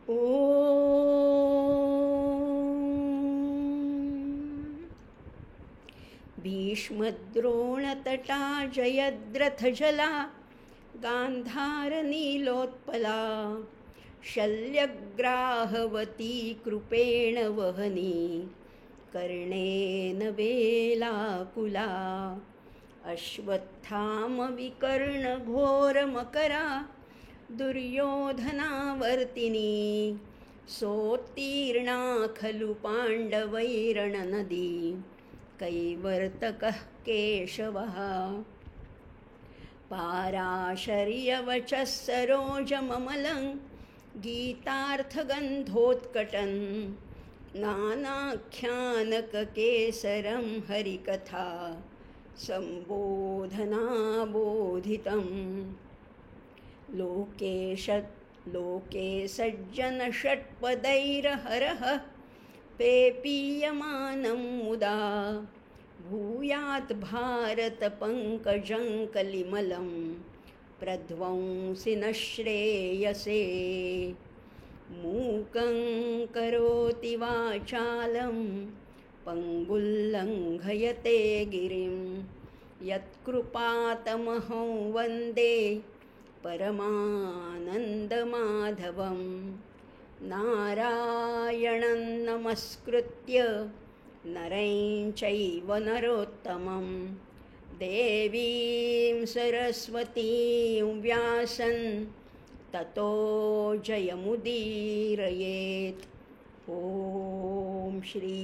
ॐ भीष्मद्रोणतटा जयद्रथजला गान्धारनीलोत्पला शल्यग्राहवती कृपेण वहनी कर्णेन वेलाकुला अश्वत्थामविकर्णघोरमकरा दुर्योधनावर्तिनी सोत्तीर्णा खलु पाण्डवैरणनदी कैवर्तकः केशवः पाराशर्यवचः सरोजममलं गीतार्थगन्धोत्कटन् नानाख्यानककेसरं हरिकथा सम्बोधनाबोधितम् लोके सज्जनषट्पदैरहरः पेपीयमानं मुदा भूयात् भारतपङ्कजं कलिमलं प्रध्वंसि न श्रेयसे मूकं करोति वाचालं पङ्गुल्लङ्घयते गिरिं यत्कृपातमहं वन्दे परमानन्दमाधवं नारायणं नमस्कृत्य नरं चैव नरोत्तमं देवीं सरस्वतीं व्यासं ततो जयमुदीरयेत्. ॐ श्री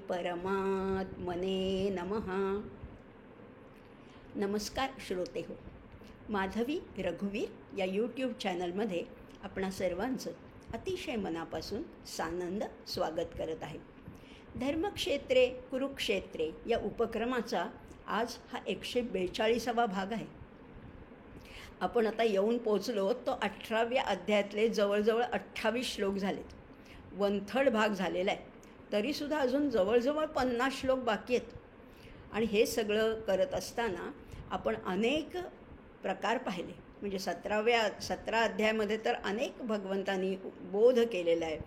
परमात्मने नमः. नमस्कार श्रोते हो. माधवी रघुवीर या यूट्यूब चॅनलमध्ये आपणा सर्वांचं अतिशय मनापासून सानंद स्वागत करत आहे. धर्मक्षेत्रे कुरुक्षेत्रे या उपक्रमाचा आज हा 142वा भाग आहे. आपण आता येऊन पोचलो तो 18व्या अध्यायातले जवळजवळ 28 श्लोक झालेत. 1/3 भाग झालेला आहे. तरीसुद्धा अजून जवळजवळ 50 श्लोक बाकी आहेत. आणि हे सगळं करत असताना आपण अनेक प्रकार पाहिले. म्हणजे 17 अध्यायामध्ये तर अनेक भगवंतांनी बोध केलेला आहे.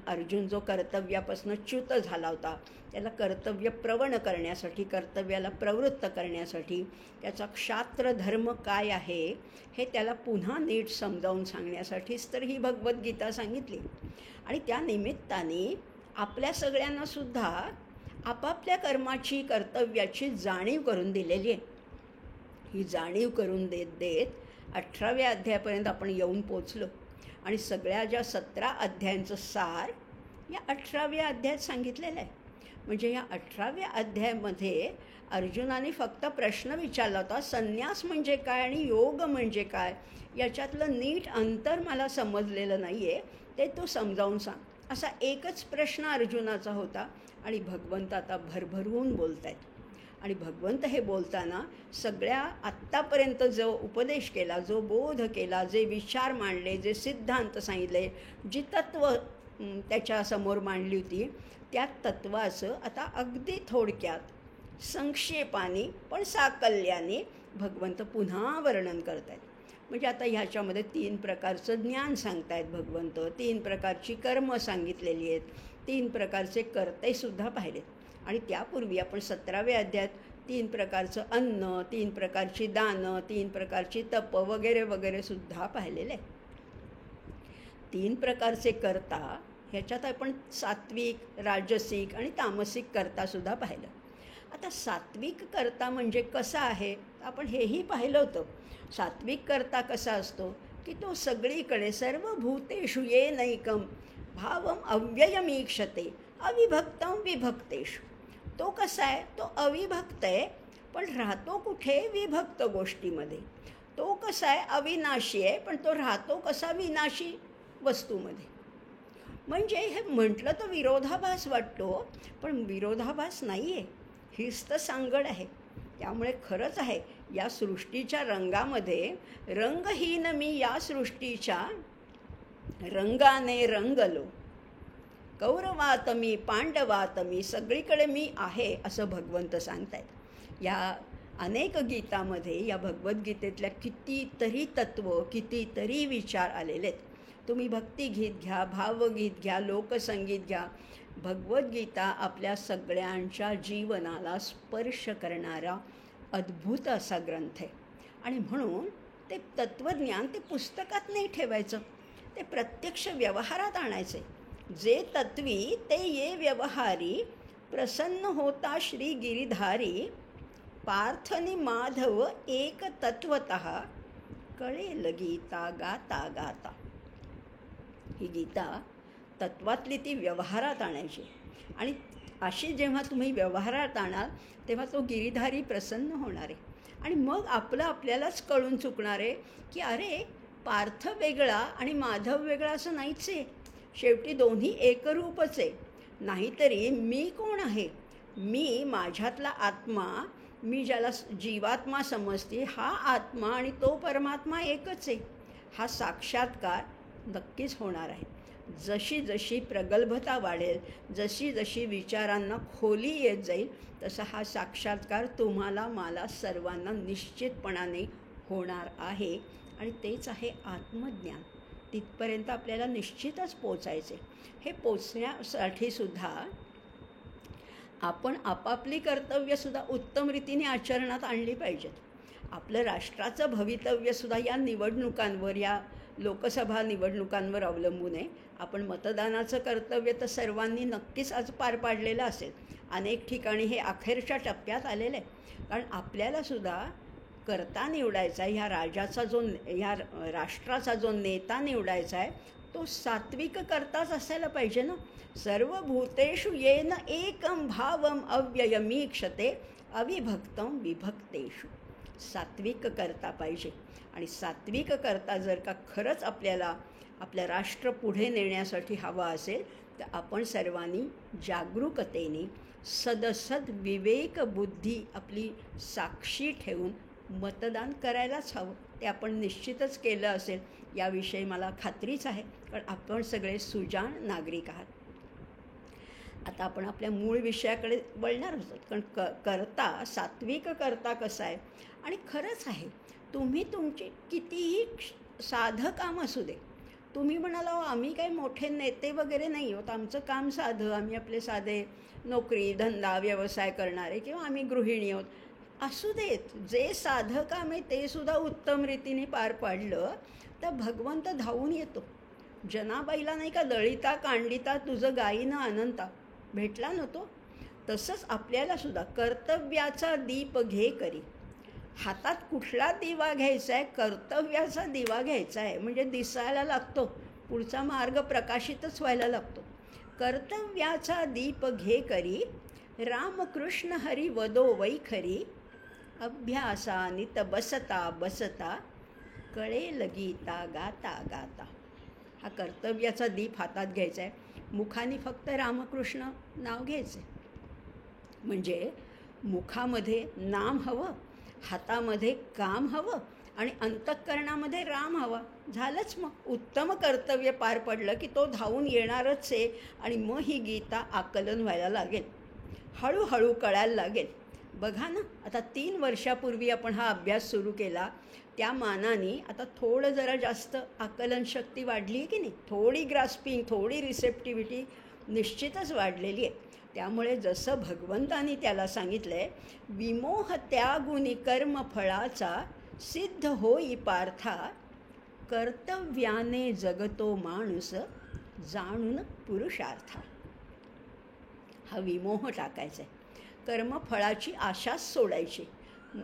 अर्जुन जो कर्तव्यापासून च्युत झाला होता त्याला कर्तव्य प्रवण करण्यासाठी, कर्तव्याला प्रवृत्त करण्यासाठी, त्याचा क्षात्र धर्म काय आहे हे त्याला पुन्हा नीट समजावून सांगण्यासाठीच तर ही भगवद्गीता सांगितली. आणि त्या निमित्ताने आपल्या सगळ्यांनासुद्धा आपापल्या कर्माची, कर्तव्याची जाणीव करून दिलेली आहे. ही जाणीव करून देत 18व्या अध्यायापर्यंत आपण येऊन पोचलो. आणि सगळ्या ज्या 17 अध्यायांचं सार या 18व्या अध्यायात सांगितलेलं आहे. म्हणजे या 18व्या अध्यायामध्ये अर्जुनाने फक्त प्रश्न विचारला होता, संन्यास म्हणजे काय आणि योग म्हणजे काय, याच्यातलं नीट अंतर मला समजलेलं नाही आहे, ते तू समजावून सांग, असा एकच प्रश्न अर्जुनाचा होता. आणि भगवंत आता भरभरून बोलत आहेत. आणि भगवंत हे बोलताना सगळ्या आत्तापर्यंत जो उपदेश केला, जो बोध केला, जे विचार मांडले, जे सिद्धांत सांगितले, जी तत्त्व त्याच्यासमोर मांडली होती, त्या तत्त्वाचं आता अगदी थोडक्यात, संक्षेपाने पण साकल्याने भगवंत पुन्हा वर्णन करत आहेत. म्हणजे आता ह्याच्यामध्ये 3 प्रकारचं ज्ञान सांगतायत भगवंत, 3 प्रकारची कर्म सांगितलेली आहेत, 3 प्रकारचे कर्तेसुद्धा पाहिलेत. आणि त्यापूर्वी आपण 17व्या अध्यायात 3 प्रकारचं अन्न, 3 प्रकारची दानं, 3 प्रकारची तप वगैरे वगैरे सुद्धा पाहिलेले आहे. 3 प्रकारचे कर्ता ह्याच्यात आपण सात्विक, राजसिक आणि तामसिक कर्तासुद्धा पाहिलं. आता सात्विक कर्ता म्हणजे कसा आहे आपण हेही पाहिलं होतं. सात्विक कर्ता कसा असतो की तो सगळीकडे सर्वभूतेषु येनैकं भावम अव्ययमीक्षते अविभक्तं विभक्तेषु. तो कसा आहे, तो अविभक्त आहे पण राहतो कुठे, विभक्त गोष्टीमध्ये. तो कसा आहे, अविनाशी आहे पण तो राहतो कसा, विनाशी वस्तूमध्ये. म्हणजे हे म्हटलं तर विरोधाभास वाटतो, पण विरोधाभास नाही आहे, हीच तर सांगड आहे. त्यामुळे खरंच आहे, या सृष्टीच्या रंगामध्ये रंगहीन मी या सृष्टीच्या रंगाने रंगलो, कौरवात मी, पांडवात मी, सगळीकडे मी आहे असं भगवंत सांगत आहेत. या अनेक गीतामध्ये, या भगवद्गीतेतल्या कितीतरी तत्त्व, कितीतरी विचार आलेले आहेत. तुम्ही भक्तिगीत घ्या, भावगीत घ्या, लोकसंगीत घ्या. भगवद्गीता आपल्या सगळ्यांच्या जीवनाला स्पर्श करणारा अद्भुत असा ग्रंथ आहे. आणि म्हणून ते तत्त्वज्ञान ते पुस्तकात नाही ठेवायचं, ते प्रत्यक्ष व्यवहारात आणायचे. जे तत्वी ते ये व्यवहारी, प्रसन्न होता श्री गिरिधारी. पार्थनी माधव एक तत्वतः, कळेल गीता गाता गाता. ही गीता तत्वातली ती व्यवहारात आणायची. आणि अशी जेव्हा तुम्ही व्यवहारात आणाल तेव्हा तो गिरिधारी प्रसन्न होणार आहे. आणि मग आपल्यालाच कळून चुकणार आहे की अरे, पार्थ वेगळा आणि माधव वेगळा असं नाहीच आहे. शेवटी दोन्ही एकरूपच आहे. नाहीतरी मी कोण आहे? मी माझ्यातला आत्मा, मी ज्याला जीवात्मा समजते, हा आत्मा आणि तो परमात्मा एकच आहे. हा साक्षात्कार नक्कीच होणार आहे. जशी जशी प्रगल्भता वाढेल, जशी जशी विचारांना खोली येत जाईल, तसा हा साक्षात्कार तुम्हाला, मला, सर्वांना निश्चितपणाने होणार आहे. आणि तेच आहे आत्मज्ञान. तिथपर्यंत आपल्याला निश्चितच पोचायचे. हे पोचण्यासाठी सुद्धा आपण आपापली कर्तव्यसुद्धा उत्तम रीतीने आचरणात आणली पाहिजेत. आपलं राष्ट्राचं भवितव्यसुद्धा या निवडणुकांवर, या लोकसभा निवडणुकांवर अवलंबून आहे. आपण मतदानाचं कर्तव्य तर सर्वांनी नक्कीच आज पार पाडलेलं असेल. अनेक ठिकाणी हे अखेरच्या टप्प्यात आलेलं आहे. कारण आपल्यालासुद्धा कर्ता निवडायचा आहे. ह्या राष्ट्राचा जो नेता निवडायचा आहे तो सात्विक कर्ताच असायला पाहिजे ना. सर्वभूतेषु येन एकं भावम अव्ययमीक्षते, अविभक्तं विभक्तेषु. सात्विक कर्ता पाहिजे. आणि सात्विक कर्ता जर का खरंच आपल्याला आपलं राष्ट्र पुढे नेण्यासाठी हवा असेल तर आपण सर्वांनी जागरूकतेने सदसद विवेक बुद्धी आपली साक्षी ठेवून मतदान करायलाच हवं. ते आपण निश्चितच केलं असेल याविषयी मला खात्रीच आहे. कारण आपण सगळे सुजाण नागरिक आहात. आता आपण आपल्या मूळ विषयाकडे वळणार होतो. कारण करता, सात्विक करता कसा आहे. आणि खरंच आहे, तुम्ही तुमची कितीही साधं काम असू दे, तुम्ही म्हणाला आम्ही काही मोठे नेते वगैरे नाही आहोत, आमचं काम साधं, आम्ही आपले साधे नोकरी धंदा व्यवसाय करणारे, किंवा आम्ही गृहिणी आहोत, असू देत. जे साधं काम आहे ते सुद्धा उत्तम रीतीने पार पाडलं तर भगवंत धावून येतो. जनाबाईला नाही का, दळिता कांडिता तुझं गायीनं अनंता भेटला नव्हतो. तसंच आपल्याला सुद्धा कर्तव्याचा दीप घे करी. हातात कुठला दिवा घ्यायचा आहे? कर्तव्याचा दिवा घ्यायचा आहे. म्हणजे दिसायला लागतो, पुढचा मार्ग प्रकाशितच व्हायला लागतो. कर्तव्याचा दीप घे करी, रामकृष्ण हरी वदो वैखरी. अभ्यासानित बसता बसता, कळेल गीता गाता गाता. हा कर्तव्याचा दीप हातात घ्यायचा आहे. मुखाने फक्त रामकृष्ण नाव घ्यायचं आहे. म्हणजे मुखामध्ये नाम हवं, हातामध्ये काम हवं आणि अंतःकरणामध्ये राम हवा. झालंच. मग उत्तम कर्तव्य पार पडलं की तो धावून येणारच आहे. आणि मग ही गीता आकलन व्हायला लागेल, हळूहळू कळायला लागेल. बघा ना, आता 3 वर्षापूर्वी आपण हा अभ्यास सुरू केला, त्या मानाने आता थोडं जरा जास्त आकलनशक्ती वाढली आहे की नाही. थोडी ग्रास्पिंग, थोडी रिसेप्टिव्हिटी निश्चितच वाढलेली आहे. त्यामुळे जसं भगवंतानी त्याला सांगितलं आहे, विमोह त्यागुनी कर्मफळाचा, सिद्ध होई पार्था, कर्तव्याने जगतो माणूस, जाणून पुरुषार्था. हा विमोह टाकायचा आहे. कर्मफळाची आशाच सोडायची.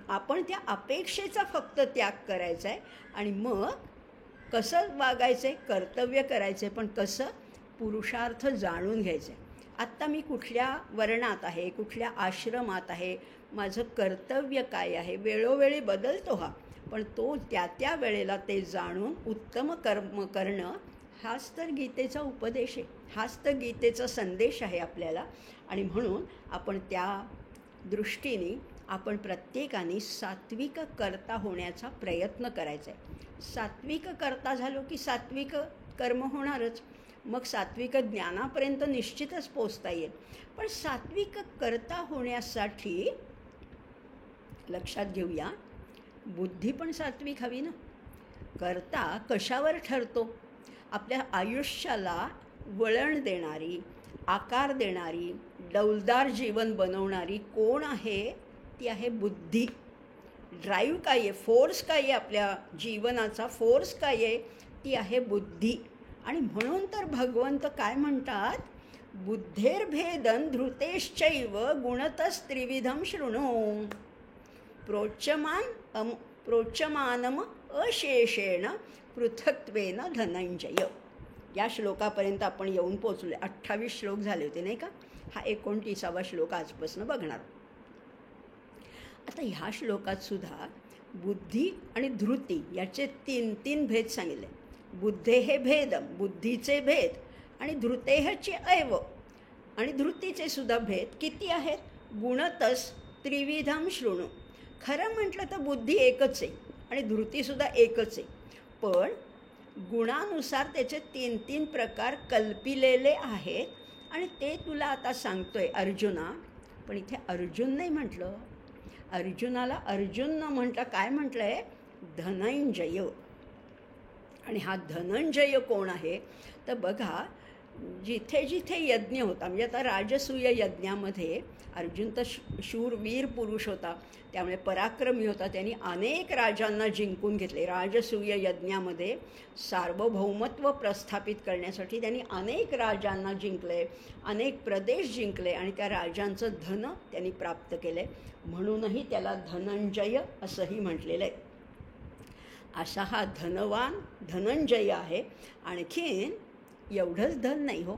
आपण त्या अपेक्षेचा फक्त त्याग करायचा आहे. आणि मग कसं वागायचं आहे? कर्तव्य करायचं आहे, पण कसं? पुरुषार्थ जाणून घ्यायचं आहे. आत्ता मी कुठल्या वर्णात आहे, कुठल्या आश्रमात आहे, माझं कर्तव्य काय आहे, वेळोवेळी बदलतो हा. पण तो त्या वेळेला ते जाणून उत्तम कर्म करणं, हाच तर गीतेचा उपदेश आहे, हाच तर गीतेचा संदेश आहे आपल्याला. आणि म्हणून आपण त्या दृष्टीने आपण प्रत्येकाने सात्विक कर्ता होण्याचा प्रयत्न करायचा आहे. सात्विक कर्ता झालो की सात्विक कर्म होणारच. मग सात्विक ज्ञानापर्यंत निश्चितच पोचता येईल. पण सात्विक कर्ता होण्यासाठी लक्षात घेऊया, बुद्धी पण सात्विक हवी ना. कर्ता कशावर ठरतो? आपल्या आयुष्याला वळण देणारी, आकार देणारी, डौलदार जीवन बनवणारी कोण आहे? ती आहे बुद्धी. ड्राईव्ह काय आहे, फोर्स काय आहे, आपल्या जीवनाचा फोर्स काय आहे? ती आहे बुद्धी. आणि म्हणून तर भगवंत काय म्हणतात? बुद्धेर्भेदन धृतेश्चैव गुणतस्त्रिविधम शृणु प्रोच्यमानम अशेषेण पृथक्त्वेन धनंजय. या श्लोकापर्यंत आपण येऊन पोचलो. 28 श्लोक झाले होते नाही का? हा 29वा श्लोक आजपासून बघणार. आता ह्या श्लोकात सुद्धा बुद्धी आणि धृती याचे 3 भेद सांगितले. बुद्धे हे भेदम, बुद्धीचे भेद, आणि धृतेहचे ऐव, आणि धृतीचे सुद्धा भेद किती आहेत? गुणतस त्रिविधम शृणु. खरं म्हटलं तर बुद्धी एकच आहे आणि धृतीसुद्धा एकच आहे, पण गुणानुसार त्याचे 3 प्रकार कल्पिलेले आहेत. आणि ते तुला आता सांगतोय अर्जुना. पण इथे अर्जुन नाही म्हटलं. अर्जुनाला अर्जुन न म्हणता काय म्हटलं आहे? धनंजय. आणि हा धनंजय कोण आहे? तर बघा, जिथे जिथे यज्ञ होता, म्हणजे आता राजसूय यज्ञामध्ये अर्जुन तर शूरवीर पुरुष होता, त्यामुळे पराक्रमी होता. त्यांनी अनेक राजांना जिंकून घेतले. राजसूय यज्ञामध्ये सार्वभौमत्व प्रस्थापित करण्यासाठी त्यांनी अनेक राजांना जिंकले, अनेक प्रदेश जिंकले, आणि त्या राजांचं धन त्यांनी प्राप्त केले. म्हणूनही त्याला धनंजय असंही म्हटलेलं आहे. असा हा धनवान धनंजय आहे. आणखीन एवढंच धन नाही हो,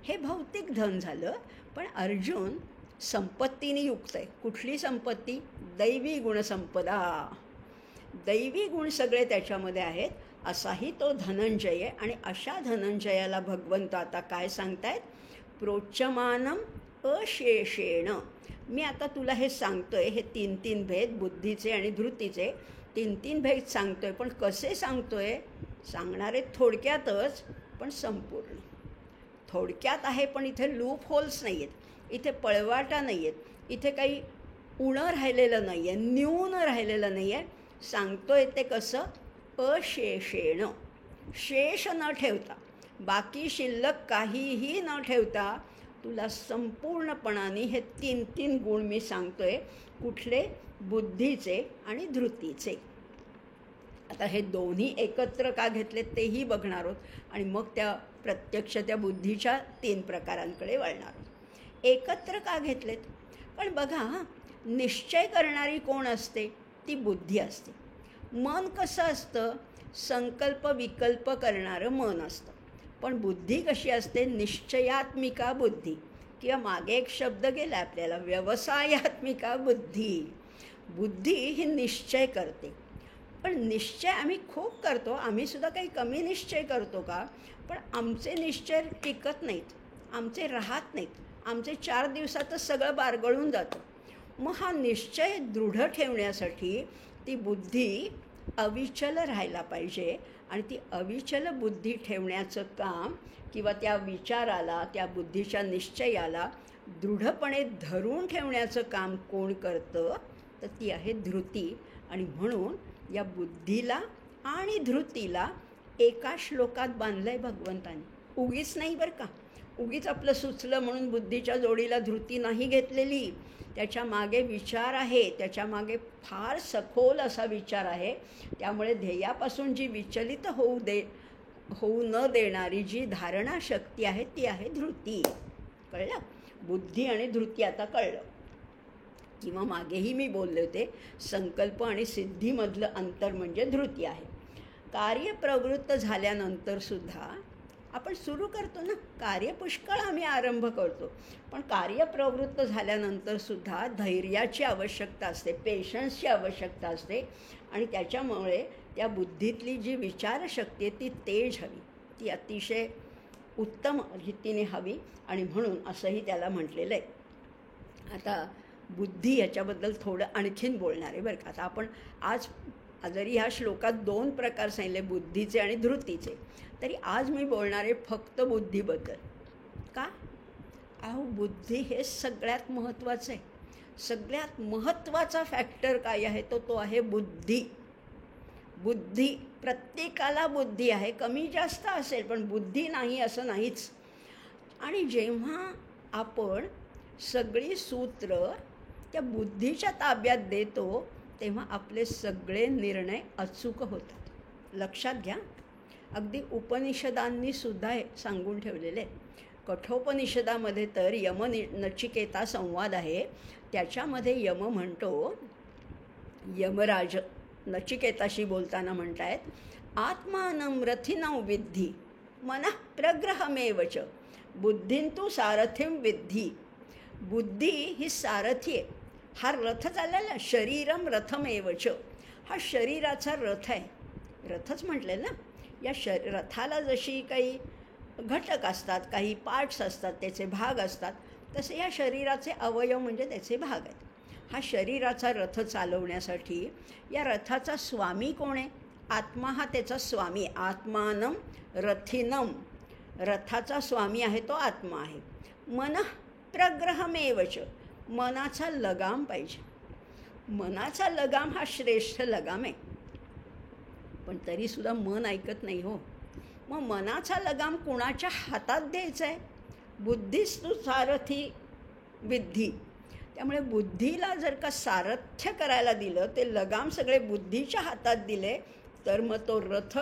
हे भौतिक धन झालं, पण अर्जुन संपत्तीने युक्त आहे. कुठली संपत्ती? दैवी गुणसंपदा. दैवी गुण सगळे त्याच्यामध्ये आहेत. असाही तो धनंजय. आणि अशा धनंजयाला भगवंत आता काय सांगतायत? प्रोच्यमानम अशेषेण. मी आता तुला हे सांगतोय, हे 3 भेद बुद्धीचे आणि धृतीचे 3 भेद सांगतोय. पण कसे सांगतोय? सांगणारे थोडक्यातच, पण संपूर्ण. थोडक्यात आहे, पण इथे लूप होल्स नाही आहेत, इथे पळवाटा नाही आहेत, इथे काही उणं राहिलेलं नाही आहे, न्यून राहिलेलं नाही आहे. सांगतोय ते कसं? अशेषेण. शेष न ठेवता, बाकी शिल्लक काहीही न ठेवता तुला संपूर्णपणाने हे 3 गुण मी सांगतोय. कुठले? बुद्धीचे आणि धृतीचे. आता हे दोन्ही एकत्र का घेतलेत तेही बघणार आहोत, आणि मग त्या प्रत्यक्ष त्या बुद्धीच्या 3 प्रकारांकडे वळणार आहोत. एकत्र का घेतलेत? पण बघा, निश्चय करणारी कोण असते? ती बुद्धी असते. मन कसं असतं? संकल्प विकल्प करणारं मन असतं. पण बुद्धी कशी असते? निश्चयात्मिका बुद्धी. किंवा मागे एक शब्द गेला आपल्याला, व्यवसायात्मिका बुद्धी. बुद्धी ही निश्चय करते. पण निश्चय आम्ही खूप करतो. आम्ही सुद्धा काही कमी निश्चय करतो का? पण आमचे निश्चय टिकत नाहीत, आमचे राहत नाहीत, आमचे 4 दिवसातच सगळं बारगळून जातं. मग हा निश्चय दृढ ठेवण्यासाठी ती बुद्धी अविचल राहायला पाहिजे. आणि ती अविचल बुद्धी ठेवण्याचं काम, किंवा त्या विचाराला, त्या बुद्धीच्या निश्चयाला दृढपणे धरून ठेवण्याचं काम कोण करतं? तर ती आहे धृती. आणि म्हणून या बुद्धीला आणि धृतीला एका श्लोकात बांधलं आहे भगवंताने. उगीच नाही बरं का, उगीच आपलं सुचलं म्हणून बुद्धीच्या जोडीला धृती नाही घेतलेली. त्याच्या मागे विचार आहे, त्याच्या मागे फार सखोल असा विचार आहे. त्यामुळे ध्येयापासून जी विचलित होऊ न देणारी जी धारणा शक्ती आहे ती आहे धृती. कळलं? बुद्धी आणि धृती आता कळलं. किंवा मागेही मी बोलले होते, संकल्प आणि सिद्धीमधलं अंतर म्हणजे धृती आहे. कार्यप्रवृत्त झाल्यानंतरसुद्धा आपण सुरू करतो ना, कार्य पुष्कळ आम्ही आरंभ करतो, पण कार्यप्रवृत्त झाल्यानंतरसुद्धा धैर्याची आवश्यकता असते, पेशन्सची आवश्यकता असते. आणि त्याच्यामुळे त्या बुद्धीतली जी विचारशक्ती आहे ती तेज हवी, ती अतिशय उत्तम रीतीने हवी. आणि म्हणून असंही त्याला म्हटलेलं आहे. आता बुद्धी याच्याबद्दल थोडं आणखीन बोलणार आहे बरं का. आता आपण आज जरी ह्या श्लोकात 2 प्रकार सांगितले, बुद्धीचे आणि धृतीचे, तरी आज मी बोलणार आहे फक्त बुद्धीबद्दल. का? अहो, बुद्धी हे सगळ्यात महत्त्वाचं आहे. सगळ्यात महत्त्वाचा फॅक्टर काय आहे? तो आहे बुद्धी. बुद्धी, प्रत्येकाला बुद्धी आहे, कमी जास्त असेल पण बुद्धी नाही असं नाहीच. आणि जेव्हा आपण सगळी सूत्र त्या बुद्धीच्या ताब्यात देतो तेव्हा आपले सगळे निर्णय अचूक होतात. लक्षात घ्या, अगदी उपनिषदांनी सुद्धा हे सांगून ठेवलेले आहे. कठोपनिषदामध्ये तर नचिकेता संवाद आहे, त्याच्यामध्ये यम म्हणतो, यमराज नचिकेताशी बोलताना म्हणतायत, आत्मानं रथिनं विद्धी मनः प्रग्रहमेवच बुद्धिंतु सारथिं विद्धी. बुद्धी ही सारथी आहे. हा रथ चाललेला, शरीरम रथमेवच, हा शरीराचा रथ आहे. रथच म्हटले ना. या रथाला जशी काही घटक असतात, काही पार्ट्स असतात, त्याचे भाग असतात, तसे या शरीराचे अवयव म्हणजे त्याचे भाग आहेत. हा शरीराचा रथ चालवण्यासाठी या रथाचा स्वामी कोण आहे? आत्मा हा त्याचा स्वामी आहे. आत्मानं रथिनं, रथाचा स्वामी आहे तो आत्मा आहे. मनः प्रग्रहमेवच, मनाचा लगाम पाहिजे. मनाचा लगाम हा श्रेष्ठ लगाम आहे. पण तरीसुद्धा मन ऐकत नाही हो. मग मनाचा लगाम कुणाच्या हातात द्यायचा आहे? बुद्धीस्तु सारथी विद्धी. त्यामुळे बुद्धीला जर का सारथ्य करायला दिलं, ते लगाम सगळे बुद्धीच्या हातात दिले, तर मग तो रथ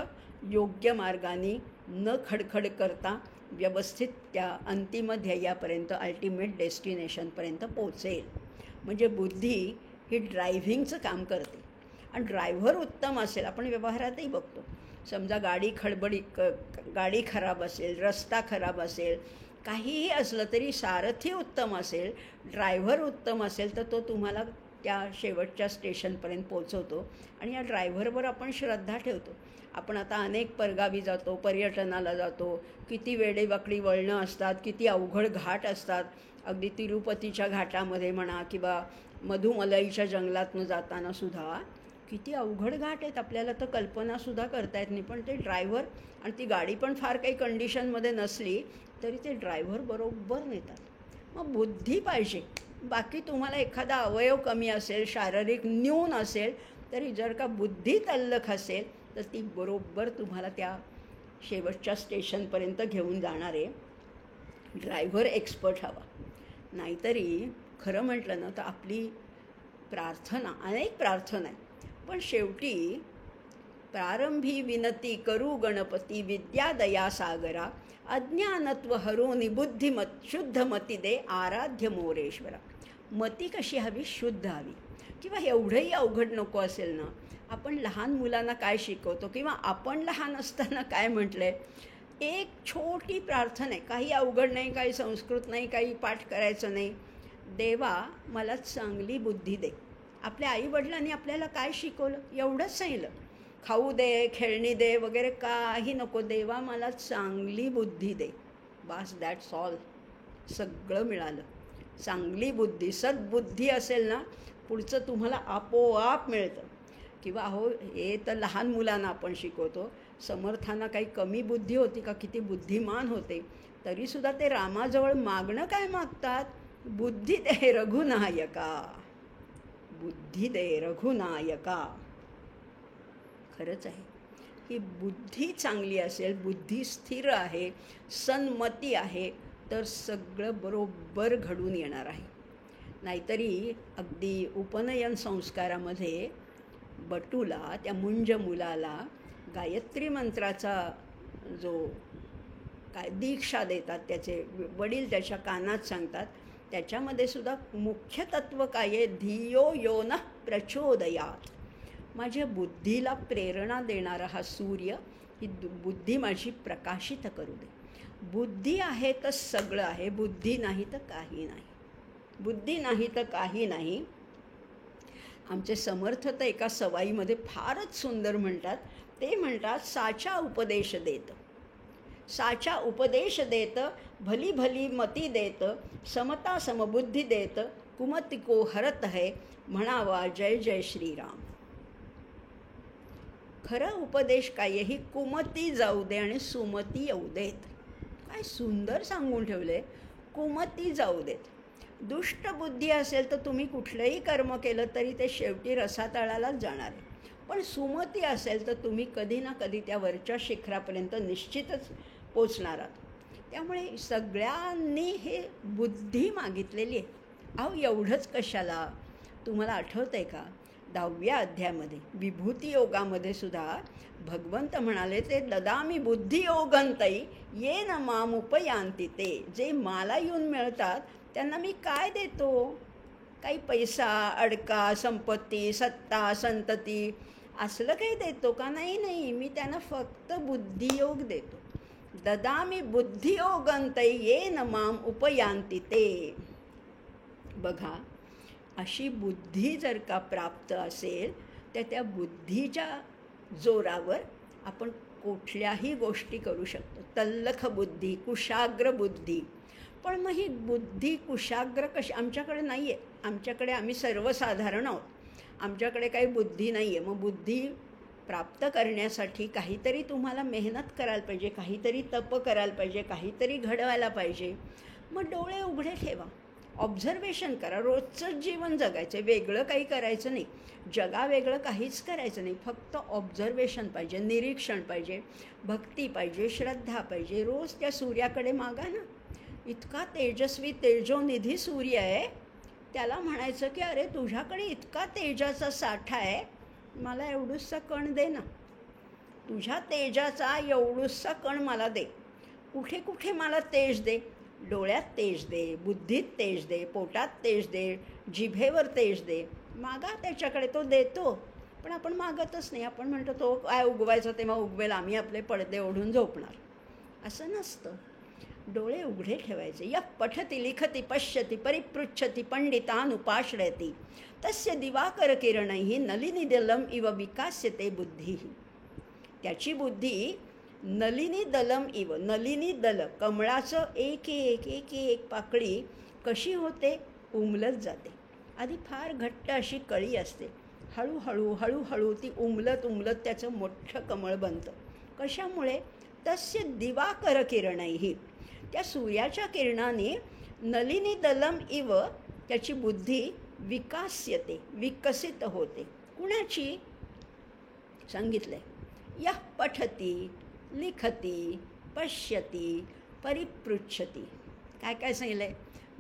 योग्य मार्गाने न खडखड करता व्यवस्थित त्या अंतिम ध्येयापर्यंत, अल्टिमेट डेस्टिनेशनपर्यंत पोचेल. म्हणजे बुद्धी ही ड्रायव्हिंगचं काम करते. आणि ड्रायव्हर उत्तम असेल, आपण व्यवहारातही बघतो, समजा गाडी खराब असेल, रस्ता खराब असेल, काहीही असलं तरी सारथी उत्तम असेल, ड्रायव्हर उत्तम असेल, तर तो तुम्हाला त्या शेवटच्या स्टेशनपर्यंत पोचवतो. आणि या ड्रायव्हरवर आपण श्रद्धा ठेवतो. आपण आता अनेक परगावी जातो, पर्यटनाला जातो, किती वेडेवाकडी वळणं असतात, किती अवघड घाट असतात. अगदी तिरुपतीच्या घाटामध्ये म्हणा किंवा मधुमलाईच्या जंगलातनं जाताना सुद्धा किती अवघड घाट आहेत, आपल्याला तर कल्पनासुद्धा करता येत नाही. पण ते ड्रायव्हर, आणि ती गाडी पण फार काही कंडिशनमध्ये नसली तरी ते ड्रायव्हर बरोबर नेतात. मग बुद्धी पाहिजे. बाकी तुम्हाला एखादा अवयव कमी असेल, शारीरिक न्यून असेल, तरी जर का बुद्धी तल्लख असेल तर ती बरोबर तुम्हाला त्या शेवटच्या स्टेशनपर्यंत घेऊन जाणारे ड्रायव्हर एक्सपर्ट हवा. नाहीतरी खरं म्हटलं ना तर आपली प्रार्थना, अनेक प्रार्थना आहे, पण शेवटी प्रारंभी विनती करू गणपती विद्या दया सागरा, अज्ञानत्व हरोनी बुद्धिमत शुद्ध मती दे आराध्य मोरेश्वरा. मती कशी हवी? शुद्ध हवी. किंवा एवढंही अवघड नको असेल ना. आपण लहान मुलांना काय शिकवतो किंवा आपण लहान असताना काय म्हटलं आहे, एक छोटी प्रार्थना आहे, काही अवघड नाही, काही संस्कृत नाही, काही पाठ करायचं नाही. देवा मला चांगली बुद्धी दे. आपल्या आईवडिलांनी आपल्याला काय शिकवलं? एवढंच सांगितलं, खाऊ दे, खेळणी दे वगैरे काही नको. देवा मला चांगली बुद्धी दे. बास, दॅट्स ऑल. सगळं मिळालं. चांगली बुद्धी, सद्बुद्धी असेल ना, पुढचं तुम्हाला आपोआप मिळतं. किंवा अहो, हे तर लहान मुलांना आपण शिकवतो. समर्थांना काही कमी बुद्धी होती का? किती बुद्धिमान होते. तरीसुद्धा ते रामाजवळ मागणं काय मागतात? बुद्धी दे रघुनायका, बुद्धी दे रघुनायका. खरंच आहे, ही बुद्धी चांगली असेल, बुद्धी स्थिर आहे, सन्मती आहे, तर सगळं बरोबर घडून येणार आहे. नाहीतरी अगदी उपनयन संस्कारामध्ये बटूला, त्या मुंज मुलाला गायत्री मंत्राचा जो काय दीक्षा देतात, त्याचे वडील त्याच्या कानात सांगतात, त्याच्यामध्ये सुद्धा मुख्य तत्व काय आहे? धियो यो नः प्रचोदयात. माझ्या बुद्धीला प्रेरणा देणारा हा सूर्य, ही बुद्धी माझी प्रकाशित करू दे. बुद्धी आहे तर सगळं आहे, बुद्धी नाही तर काही नाही. बुद्धी नाही तर काही नाही. आमचे समर्थ तर एका सवाईमध्ये फारच सुंदर म्हणतात. ते म्हणतात, साचा उपदेश देत, साचा उपदेश देत, भली भली मती देत, समता समबुद्धी देत, कुमति को हरत है, म्हणावा जय जय श्रीराम. खरं उपदेश काय? ही कुमती जाऊ दे आणि सुमती येऊ देत. काय सुंदर सांगून ठेवले. कुमती जाऊ देत. दुष्ट बुद्धी असेल तर तुम्ही कुठलंही कर्म केलं तरी ते शेवटी रसातळालाच जाणार आहे. पण सुमती असेल तर तुम्ही कधी ना कधी त्या वरच्या शिखरापर्यंत निश्चितच पोचणार आहात. त्यामुळे सगळ्यांनी हे बुद्धी मागितलेली आहे. अहो एवढंच कशाला, तुम्हाला आठवतं आहे का 10व्या अध्यायामध्ये विभूती योगामध्ये सुद्धा भगवंत म्हणाले ते ददामी बुद्धियोगंतई ये न माम उपयांती ते, जे मला येऊन मिळतात त्यांना मी काय देतो? काही पैसा, अडका, संपत्ती, सत्ता, संतती असलं काही देतो का? नाही, मी त्यांना फक्त बुद्धियोग देतो. ददामी बुद्धियोगंतई ये न माम उपयांती ते. बघा, अशी बुद्धी जर का प्राप्त असेल तर त्या बुद्धीच्या जोरावर आपण कुठल्याही गोष्टी करू शकतो. तल्लख बुद्धी, कुशाग्र बुद्धी. पण मग ही बुद्धी कुशाग्र कशी? आमच्याकडे नाही आहे. आमच्याकडे आम्ही सर्वसाधारण आहोत. आमच्याकडे काही बुद्धी नाही आहे. मग बुद्धी प्राप्त करण्यासाठी काहीतरी तुम्हाला मेहनत करायला पाहिजे, काहीतरी तप करायला पाहिजे, काहीतरी घडवायला पाहिजे. मग डोळे उघडे ठेवा, ऑब्झर्वेशन करा. रोजचंच जीवन जगायचं आहे, वेगळं काही करायचं नाही. जगावेगळं काहीच करायचं नाही. फक्त ऑब्झर्वेशन पाहिजे, निरीक्षण पाहिजे, भक्ती पाहिजे, श्रद्धा पाहिजे. रोज त्या सूर्याकडे मागा ना. इतका तेजस्वी तेजोनिधी सूर्य आहे, त्याला म्हणायचं की अरे तुझ्याकडे इतका तेजाचा साठा आहे, मला एवढूसा कण दे ना. तुझ्या तेजाचा एवढूसा कण मला दे. कुठे कुठे मला तेज दे? डोळ्यात तेज दे, बुद्धीत तेज दे, पोटात तेज दे, जिभेवर तेज दे. मागा त्याच्याकडे, तो देतो. पण आपण मागतच नाही. आपण म्हणतो तो काय उगवायचं तेव्हा उगवेल, आम्ही आपले पडदे ओढून झोपणार. असं नसतं. डोळे उघडे ठेवायचे. यः पठती लिखती पश्यती परिपृच्छती पंडितान् उपाश्रयती तस्य दिवाकर किरणैः नलिनी दलम इव विकास्यते बुद्धिः. त्याची बुद्धी नलिनी दलम इव, नलिनी दल, कमळाचं एक एक पाकळी कशी होते? उमलत जाते. आधी फार घट्ट अशी कळी असते. हळूहळू ती उमलत त्याचं मोठं कमळ बनतं. कशामुळे? तस्य दिवाकर किरणैः, त्या सूर्याच्या किरणाने नलिनी दलम इव त्याची बुद्धी विकास्यते, विकसित होते. कुणाची? सांगितलंय. यः पठती लिखती पश्यती परिपृच्छती. काय सांगितलं आहे?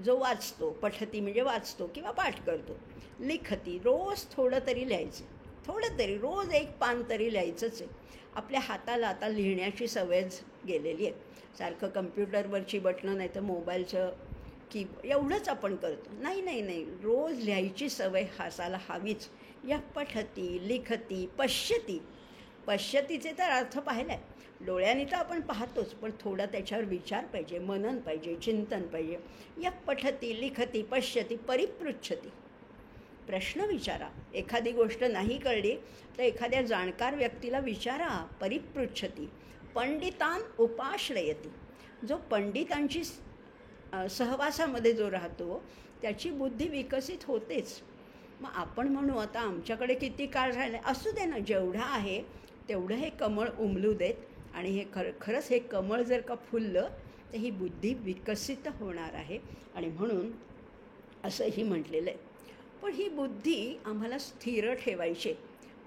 जो वाचतो, पठती म्हणजे वाचतो किंवा पाठ करतो. लिखती, रोज थोडं तरी लिहायचं, थोडं तरी, रोज एक पान तरी लिहायचंच आहे. आपल्या हाताला आता लिहिण्याची सवयच गेलेली आहे. सारखं कम्प्युटरवरची बटणं नाही तर मोबाईलचं एवढंच आपण करतो. नाही, रोज लिहायची सवय हाताला हवीच. या पठती लिखती पश्यती. पश्यतीचे तर अर्थ पाहिला आहे. डोळ्याने तर आपण पाहतोच, पण थोडा त्याच्यावर विचार पाहिजे, मनन पाहिजे, चिंतन पाहिजे. या पठती लिखती पश्यती परिपृच्छती. प्रश्न विचारा. एखादी गोष्ट नाही कळली तर एखाद्या जाणकार व्यक्तीला विचारा. परिपृच्छती. पंडितान् उपाश्रयती. जो पंडितांची सहवासामध्ये जो राहतो त्याची बुद्धी विकसित होतेच. मग आपण म्हणू आता आमच्याकडे किती काळ राहिला, असू दे ना, जेवढा आहे तेवढं हे कमळ उमलू देत. आणि हे खरंच हे कमळ जर का फुललं तर ही बुद्धी विकसित होणार आहे. आणि म्हणून असंही म्हटलेलं आहे. पण ही बुद्धी आम्हाला स्थिर ठेवायची.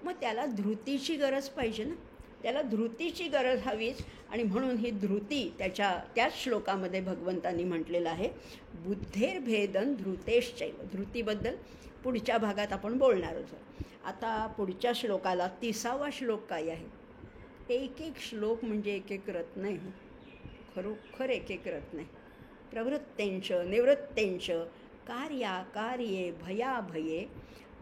मग त्याला धृतीची गरज पाहिजे ना. त्याला धृतीची गरज हवीच. आणि म्हणून ही धृती त्याच श्लोकामध्ये भगवंतांनी म्हटलेलं आहे. बुद्धेर्भेदन धृतेश्चैव. धृतीबद्दल पुढच्या भागात आपण बोलणार आहोत. आता पुढच्या श्लोकाला 30वा श्लोक काय आहे? एक श्लोक म्हणजे एक रत्न आहे. खरोखर एक रत्न आहे. प्रवृत्तेंच निवृत्तेंच कार्ये भयाभये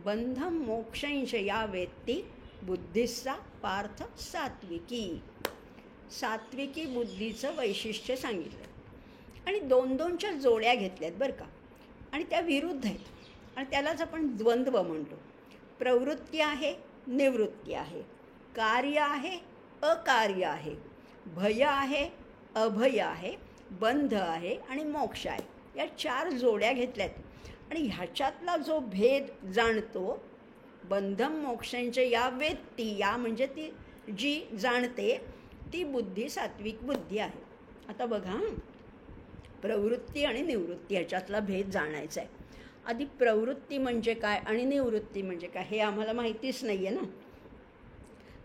बंधम मोक्षंच या वेत्ती बुद्धिस्सा पार्थ सात्विकी. सात्विकी बुद्धीचं वैशिष्ट्य सांगितलं. आणि 2-2च्या जोड्या घेतल्यात बरं का. आणि त्या विरुद्ध आहेत. आणि त्यालाच आपण द्वंद्व म्हणतो. प्रवृत्ती आहे, निवृत्ती आहे, कार्य आहे, अकार्य आहे, भय आहे, अभय आहे, बंध आहे आणि मोक्ष आहे. या 4 जोड्या घेतल्यात. आणि ह्याच्यातला जो भेद जाणतो, बंधम मोक्षांचे या वेत्ती, या म्हणजे ती जी जाणते ती बुद्धी सात्विक बुद्धी आहे. आता बघा, प्रवृत्ती आणि निवृत्ती ह्याच्यातला भेद जाणायचा आहे. आधी प्रवृत्ती म्हणजे काय आणि निवृत्ती म्हणजे काय हे आम्हाला माहितीच नाही आहे ना.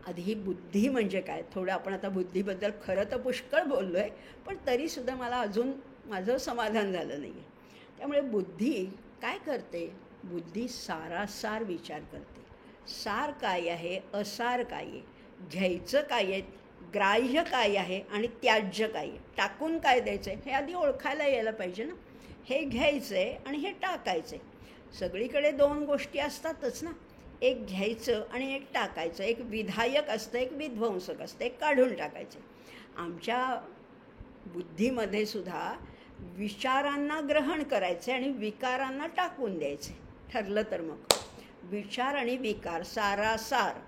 आधी बुद्धी म्हणजे काय, थोडं आपण आता बुद्धीबद्दल खरं तर पुष्कळ बोललो आहे, पण तरीसुद्धा मला अजून माझं समाधान झालं नाही आहे. त्यामुळे बुद्धी काय करते, बुद्धी सारासार विचार करते. सार काय आहे, असार काय आहे, घ्यायचं काय आहे, ग्राह्य काय आहे आणि त्याज्य काय आहे, टाकून काय द्यायचं आहे हे आधी ओळखायला यायला पाहिजे ना. हे घ्यायचं आहे आणि हे टाकायचं आहे. सगळीकडे दोन गोष्टी असतातच ना, एक घ्यायचं आणि एक टाकायचं. एक विधायक असतं, एक विध्वंसक असतं, एक काढून टाकायचं. आमच्या बुद्धीमध्ये सुद्धा विचारांना ग्रहण करायचे आणि विकारांना टाकून द्यायचे. ठरलं तर मग विचार आणि विकार सारासार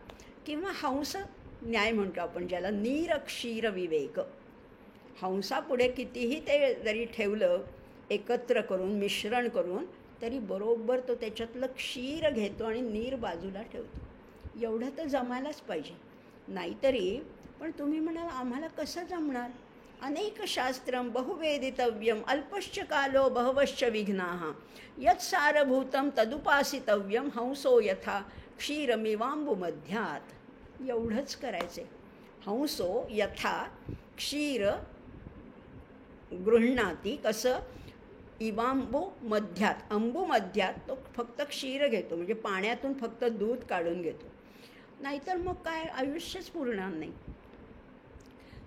किंवा हंस न्याय म्हणतो आपण ज्याला, नीरक्षीर विवेक. हंसापुढे कितीही ते जरी ठेवलं एकत्र करून, मिश्रण करून, तरी बरोबर तो त्याच्यातलं क्षीर घेतो आणि नीर बाजूला ठेवतो. एवढं तर जमायलाच पाहिजे. नाहीतरी पण तुम्ही म्हणाल आम्हाला कसं जमणार, अनेक शास्त्रम बहुवेदितव्यम अल्पश्च कालो बहवश्च विघ्नाः यत् सारभूतं तदुपासितव्यम हंसो यथा क्षीरमिवांबुमध्यात्. एवढंच करायचे. हंसो यथा क्षीर गृह्णाती, कसं, इवांबू मध्यात, अंबू मध्यात तो फक्त क्षीर घेतो, म्हणजे पाण्यातून फक्त दूध काढून घेतो. नाहीतर मग काय आयुष्यच पुरणार नाही.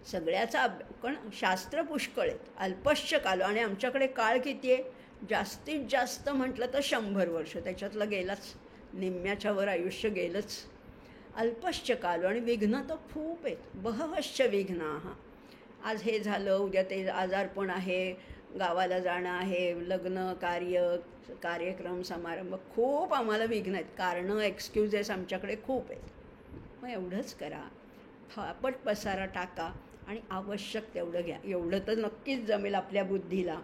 सगळ्याचा पण शास्त्र पुष्कळ आहेत. अल्पश्च कालो, आणि आमच्याकडे काळ किती आहे, जास्तीत जास्त म्हटलं तर 100 वर्ष, त्याच्यातलं गेलाच, निम्म्याच्या वर आयुष्य गेलंच. अल्पश्च कालो, आणि विघ्न तर खूप आहेत. बहवश्च विघ्नाः, आज हे झालं, उद्या ते आजारपण आहे, गावाला जाणं आहे, लग्न कार्यक्रम समारंभ, खूप आम्हाला विघ्न आहेत. कारणं एक्सक्युजेस आमच्याकडे खूप आहेत. मग एवढंच करा, फापट पसारा टाका आणि आवश्यक तेवढं घ्या. एवढं तर नक्कीच जमेल आपल्या बुद्धीला.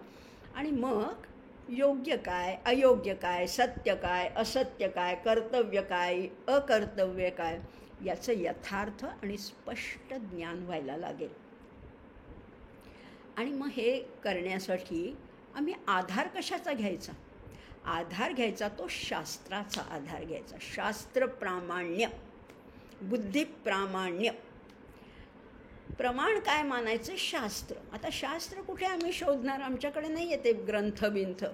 आणि मग योग्य काय, अयोग्य काय, सत्य काय, असत्य काय, कर्तव्य काय, अकर्तव्य काय, याचं यथार्थ आणि स्पष्ट ज्ञान व्हायला लागेल. आणि मग हे करण्यासाठी आम्ही आधार कशाचा घ्यायचा, आधार घ्यायचा तो शास्त्राचा आधार घ्यायचा. शास्त्र प्रामाण्य, बुद्धी प्रामाण्य. प्रमाण काय मानायचं, शास्त्र. आता शास्त्र कुठे आम्ही शोधणार, आमच्याकडे नाही येते ग्रंथ बिंथ.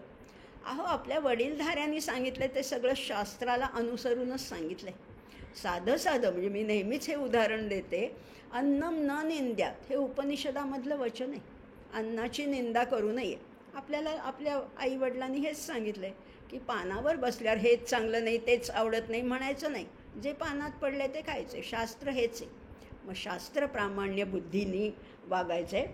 अहो आपल्या वडीलधाऱ्यांनी सांगितलं ते सगळं शास्त्राला अनुसरूनच सांगितलं आहे. साधं साधं, म्हणजे मी नेहमीच हे उदाहरण देते, अन्नम न निंद्यात, हे उपनिषदामधलं वचन आहे. अन्नाची निंदा करू नये. आपल्याला आपल्या आईवडिलांनी हेच सांगितलं आहे की पानावर बसल्यावर हेच चांगलं नाही, तेच आवडत नाही म्हणायचं नाही. जे पानात पडले ते खायचे. शास्त्र हेच आहे. मग शास्त्र प्रामाण्य बुद्धीनी वागायचं आहे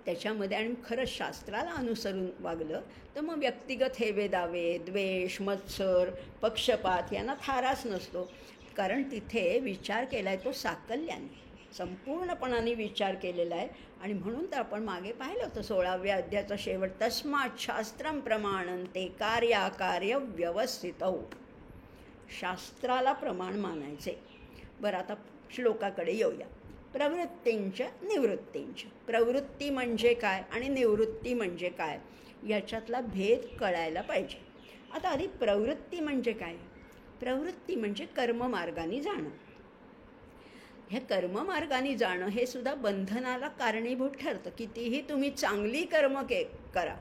त्याच्यामध्ये. आणि खरंच शास्त्राला अनुसरून वागलं तर मग व्यक्तिगत हेवे दावे, द्वेष, मत्सर, पक्षपात यांना थाराच नसतो. कारण तिथे विचार केला आहे तो साकल्याने, संपूर्णपणाने विचार केलेला आहे. आणि म्हणून तर आपण मागे पाहिलं होतं 16व्या अध्यायाचा शेवट, तस्मात् शास्त्रं प्रमाणन्ते कार्याकार्य व्यवस्थितौ. शास्त्राला प्रमाण मानायचे. बरं, आता श्लोकाकडे येऊया. प्रवृत्तींच निवृत्तींच. प्रवृत्ती म्हणजे काय आणि निवृत्ती म्हणजे काय याच्यातला भेद कळायला पाहिजे. आता आधी प्रवृत्ती म्हणजे काय. प्रवृत्ती म्हणजे कर्ममार्गाने जाणं. ह्या कर्ममार्गाने जाणं हे सुद्धा बंधनाला कारणीभूत ठरतं. कितीही तुम्ही चांगली कर्म करा,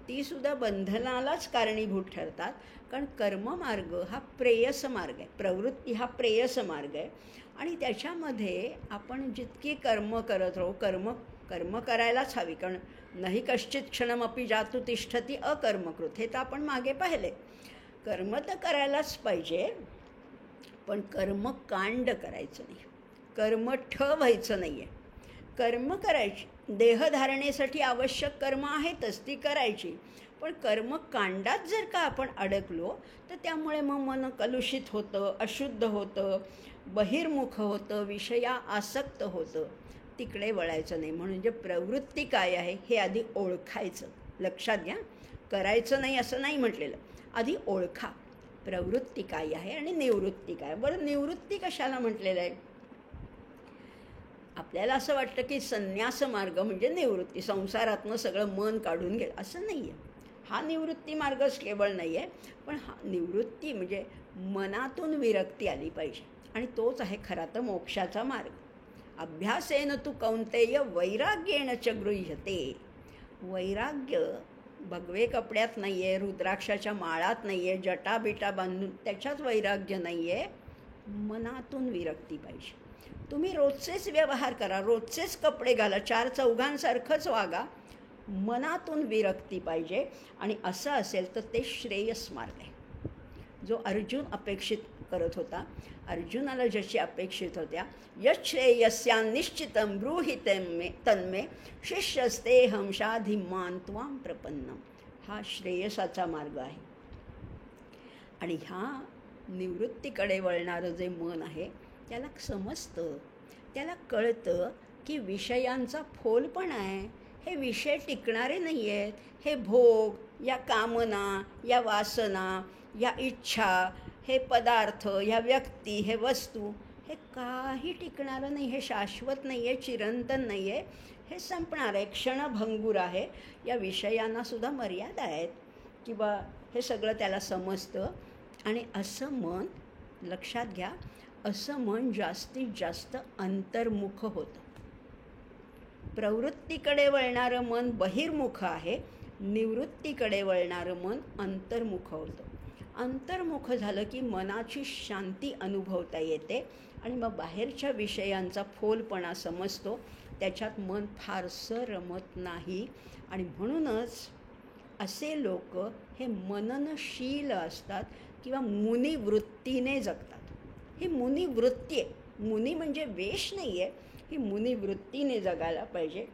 तीसुद्धा बंधनालाच कारणीभूत ठरतात. कारण कर्ममार्ग हा प्रेयस मार्ग आहे, प्रवृत्ती हा प्रेयस मार्ग आहे. आणि त्याच्यामध्ये आपण जितकी कर्म करत राहू, कर्म करायलाच हवी. कारण नाही कश्चित क्षणमपि जातु तिष्ठती अकर्मकृत, हे तर आपण मागे पाहिले. कर्म तर करायलाच पाहिजे, पण कर्मकांड करायचं नाही, कर्मठ व्हायचं नाही आहे. कर्म करायची, देहधारणेसाठी आवश्यक कर्म आहेतच, ती करायची. पण कर्मकांडात जर का आपण अडकलो तर त्यामुळे मग मन कलुषित होतं, अशुद्ध होतं, बहिर्मुख होतं, विषया आसक्त होतं. तिकडे वळायचं नाही. म्हणून जे प्रवृत्ती काय आहे हे आधी ओळखायचं. लक्षात घ्या, करायचं नाही असं नाही म्हटलेलं, आधी ओळखा प्रवृत्ती काय आहे आणि निवृत्ती काय. बरं, निवृत्ती कशाला म्हटलेलं आहे. आपल्याला असं वाटतं की संन्यास मार्ग म्हणजे निवृत्ती, संसारातनं सगळं मन काढून घे, असं नाही आहे. हा निवृत्ती मार्गच केवळ नाही आहे, पण हा निवृत्ती म्हणजे मनातून विरक्ती आली पाहिजे. आणि तोच आहे खरा तर मोक्षाचा मार्ग. अभ्यासेन तू कौंतेय वैराग्येण च गृह्यते. वैराग्य भगवे कपड्यात नाही आहे, रुद्राक्षाच्या माळात नाही आहे, जटाबिटा बांधून त्याच्यात वैराग्य नाही आहे. मनातून विरक्ती पाहिजे. तुम्ही रोजचेच व्यवहार करा, रोजचेच कपडे घाला, चार चौघांसारखंच वागा, मनातून विरक्ती पाहिजे. आणि असं असेल तर ते श्रेयस मार्ग आहे, जो अर्जुन अपेक्षित करत होता. अर्जुनाला ज्याची अपेक्षित होत्या, यच्छ्रेयस्या निश्चितं ब्रूहि तन्मे शिष्यस्तेहं शाधिमान् त्वां प्रपन्नम. हा श्रेयसाचा मार्ग आहे. आणि ह्या निवृत्तीकडे वळणारं जे मन आहे त्याला समजतं, त्याला कळतं की विषयांचा फोलपणा आहे. हे विषय टिकणारे नाही आहेत. हे भोग, या कामना, या वासना, या इच्छा, हे पदार्थ, ह्या व्यक्ती, हे वस्तू, हे काही टिकणारं नाही. हे शाश्वत नाही आहे, चिरंतन नाही आहे. हे संपणार आहे, क्षणभंगूर आहे. या विषयांनासुद्धा मर्यादा आहेत किंवा हे सगळं त्याला समजतं. आणि असं मन, लक्षात घ्या, असं मन जास्तीत जास्त अंतर्मुख होतं. प्रवृत्तीकडे वळणारं मन बहिर्मुख आहे, निवृत्तीकडे वळणारं मन अंतर्मुख होतं. अंतर्मुख झालं की मनाची शांती अनुभवता येते आणि मग बाहेरच्या विषयांचा फोलपणा समजतो. त्याच्यात मन फारसं रमत नाही. आणि म्हणूनच असे लोक हे मननशील असतात किंवा मुनिवृत्तीने जगतात. ही मुनिवृत्ती आहे. मुनी म्हणजे वेश नाही आहे, ही मुनिवृत्तीने जगायला पाहिजे.